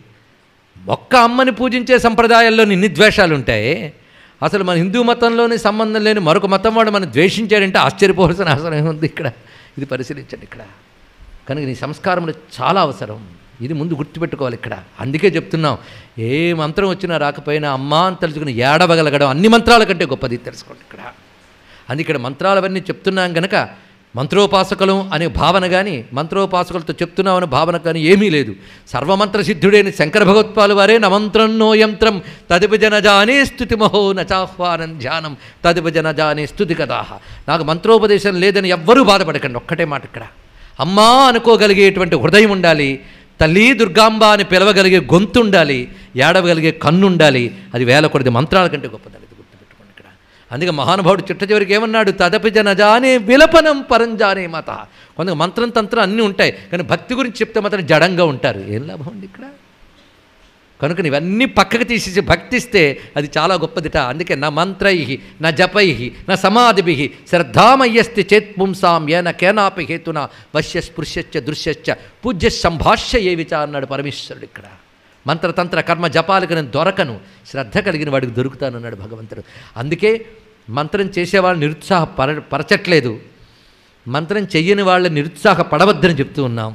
ఒక్క అమ్మని పూజించే సంప్రదాయాల్లో ఇన్ని ద్వేషాలు ఉంటాయి. అసలు మన హిందూ మతంలోని సంబంధం లేని మరొక మతం వాడు మనం ద్వేషించాడంటే ఆశ్చర్యపోవాల్సిన అవసరం ఏముంది ఇక్కడ. ఇది పరిశీలించండి ఇక్కడ. కనుక నీ సంస్కారంలో చాలా అవసరం. ఇది ముందు గుర్తుపెట్టుకోవాలి ఇక్కడ. అందుకే చెప్తున్నాం, ఏ మంత్రం వచ్చినా రాకపోయినా అమ్మా అని తలుచుకుని ఏడవగలగడం అన్ని మంత్రాల కంటే గొప్పది తెలుసుకోండి ఇక్కడ. అందుకే ఇక్కడ మంత్రాలవన్నీ చెప్తున్నాం కనుక మంత్రోపాసకులం అనే భావన కానీ మంత్రోపాసకులతో చెప్తున్నామనే భావన కానీ ఏమీ లేదు. సర్వమంత్రసిద్ధుడైన శంకర భగవత్పాలు వారే నమంత్రం నో యంత్రం తదిభజన జానే స్తుతిమహో నచాహ్వానం ధ్యానం తదిభజన జానే స్తుతి కదాహ. నాకు మంత్రోపదేశం లేదని ఎవ్వరూ బాధపడకండి. ఒక్కటే మాట ఇక్కడ, అమ్మా అనుకోగలిగేటువంటి హృదయం ఉండాలి, తల్లి దుర్గాంబ అని పిలవగలిగే గొంతు ఉండాలి, ఏడవగలిగే కన్ను ఉండాలి. అది వేల కొద్ది మంత్రాల కంటే గొప్పది. గుర్తుపెట్టుకోండి ఇక్కడ. అందుకే మహానుభావుడు చిట్ట చివరికి ఏమన్నాడు, తదపి జనజానే విలపనం పరంజానే మాత. కొంత మంత్రం తంత్రం అన్నీ ఉంటాయి, కానీ భక్తి గురించి చెప్తే మాత్రం జడంగా ఉంటారు. ఏం లాభం ఉంది ఇక్కడ? కనుక ఇవన్నీ పక్కకు తీసేసి భక్తిస్తే అది చాలా గొప్పదిట. అందుకే నా మంత్రై నా జపై నా సమాధిభి శ్రద్ధామయ్యస్తి చేత్పుంసాం ఏన కేనాపి హేతున వశ్య స్పృశ్యచ్చ దృశ్యచ్చ పూజ్య సంభాష్య ఏవిచ అన్నాడు పరమేశ్వరుడు ఇక్కడ. మంత్రతంత్ర కర్మ జపాలకు నేను దొరకను, శ్రద్ధ కలిగిన వాడికి దొరుకుతానన్నాడు భగవంతుడు. అందుకే మంత్రం చేసేవాళ్ళు పరచట్లేదు, మంత్రం చెయ్యని వాళ్ళ నిరుత్సాహపడవద్దని చెప్తూ ఉన్నాం.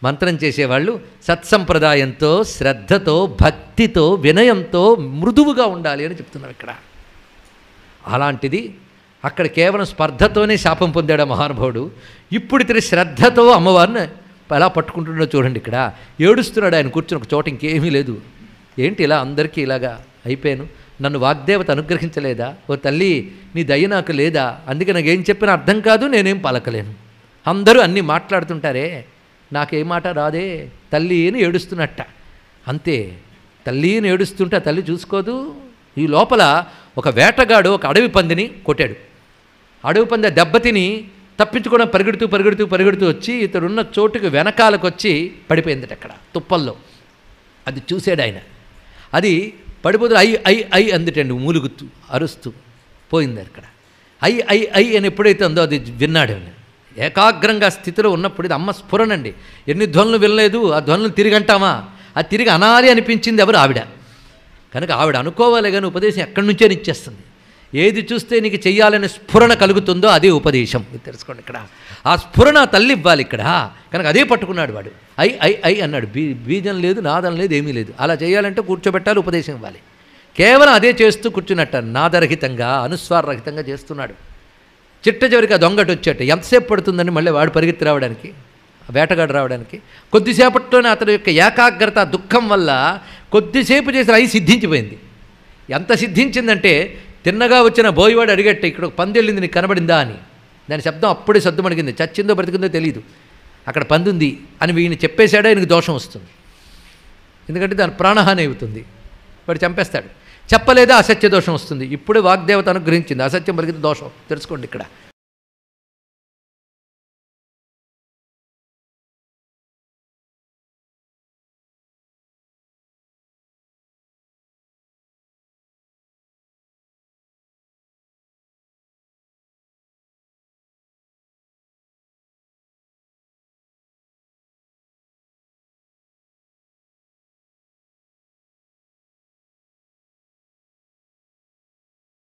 మంత్రం చేసేవాళ్ళు సత్సంప్రదాయంతో శ్రద్ధతో భక్తితో వినయంతో మృదువుగా ఉండాలి అని చెప్తున్నాం ఇక్కడ. అలాంటిది అక్కడ కేవలం స్పర్ధతోనే శాపం పొందాడు మహానుభావుడు. ఇప్పుడు ఇతని శ్రద్ధతో అమ్మవారిని ఎలా పట్టుకుంటున్నాడో చూడండి. ఇక్కడ ఏడుస్తున్నాడు ఆయన కూర్చుని ఒక చోట, ఇంకేమీ లేదు. ఏంటి ఇలా అందరికీ ఇలాగా అయిపోయాను, నన్ను వాగ్దేవత అనుగ్రహించలేదా? ఓ తల్లి నీ దయ నాకు లేదా? అందుకే నాకేం చెప్పినా అర్థం కాదు, నేనేం పలకలేను. అందరూ అన్నీ మాట్లాడుతుంటారే, నాకే మాట రాదే తల్లి అని ఏడుస్తున్నట్ట. అంతే, తల్లిని ఏడుస్తుంటే ఆ తల్లి చూసుకోదు. ఈ లోపల ఒక వేటగాడు ఒక అడవి పందిని కొట్టాడు. అడవి పంది దెబ్బతిని తప్పించుకోవడం పరిగెడుతూ వచ్చి ఇతడున్న చోటుకి వెనకాలకు వచ్చి పడిపోయిందట అక్కడ తుప్పల్లో. అది చూసాడు ఆయన. అది పడిపోతూ ఐ అందుటండి, మూలుగుతూ అరుస్తూ పోయింది అక్కడ. ఐ అని ఎప్పుడైతే ఉందో అది విన్నాడు. ఏకాగ్రంగా స్థితిలో ఉన్నప్పుడు ఇది అమ్మ స్ఫురణండి. ఎన్ని ధ్వనులు వినలేదు, ఆ ధ్వనులు తిరిగి అంటామా? అది తిరిగి అనాలి అనిపించింది ఎవరు? ఆవిడ. కనుక ఆవిడ అనుకోవాలి కానీ ఉపదేశం ఎక్కడి నుంచే ఇచ్చేస్తుంది. ఏది చూస్తే నీకు చెయ్యాలనే స్ఫురణ కలుగుతుందో అదే ఉపదేశం. ఇది తెలుసుకోండి ఇక్కడ. ఆ స్ఫురణ తల్లి ఇవ్వాలి ఇక్కడ. కనుక అదే పట్టుకున్నాడు వాడు. ఐ అన్నాడు. బీజం లేదు, నాదం లేదు, ఏమీ లేదు. అలా చేయాలంటే కూర్చోబెట్టాలి, ఉపదేశం ఇవ్వాలి. కేవలం అదే చేస్తూ కూర్చున్నట్ట, నాదరహితంగా అనుస్వారరహితంగా చేస్తున్నాడు. చిట్ట చివరికి ఆ దొంగటి వచ్చేట. ఎంతసేపు పడుతుందని మళ్ళీ వాడు పరిగెత్తి రావడానికి, వేటగాడు రావడానికి. కొద్దిసేపట్లోనే అతని యొక్క ఏకాగ్రత దుఃఖం వల్ల కొద్దిసేపు చేసిన ఐ సిద్ధించిపోయింది. ఎంత సిద్ధించిందంటే తిన్నగా వచ్చిన బోయివాడు అడిగట్టే, ఇక్కడ ఒక పంది వెళ్ళింది నీకు కనబడిందా అని. దాని శబ్దం అప్పుడే సద్దుమణిగింది. చచ్చిందో బ్రతికిందో తెలియదు. అక్కడ పంది ఉంది అని వీడిని చెప్పేశాడో ఆయనకు దోషం వస్తుంది. ఎందుకంటే దాని ప్రాణహాని అవుతుంది, వాడు చంపేస్తాడు. చెప్పలేదా అసత్య దోషం వస్తుంది. ఇప్పుడే వాగ్దేవత అనుగ్రహించింది, అసత్యం పలికితే దోషం. తెలుసుకోండి ఇక్కడ.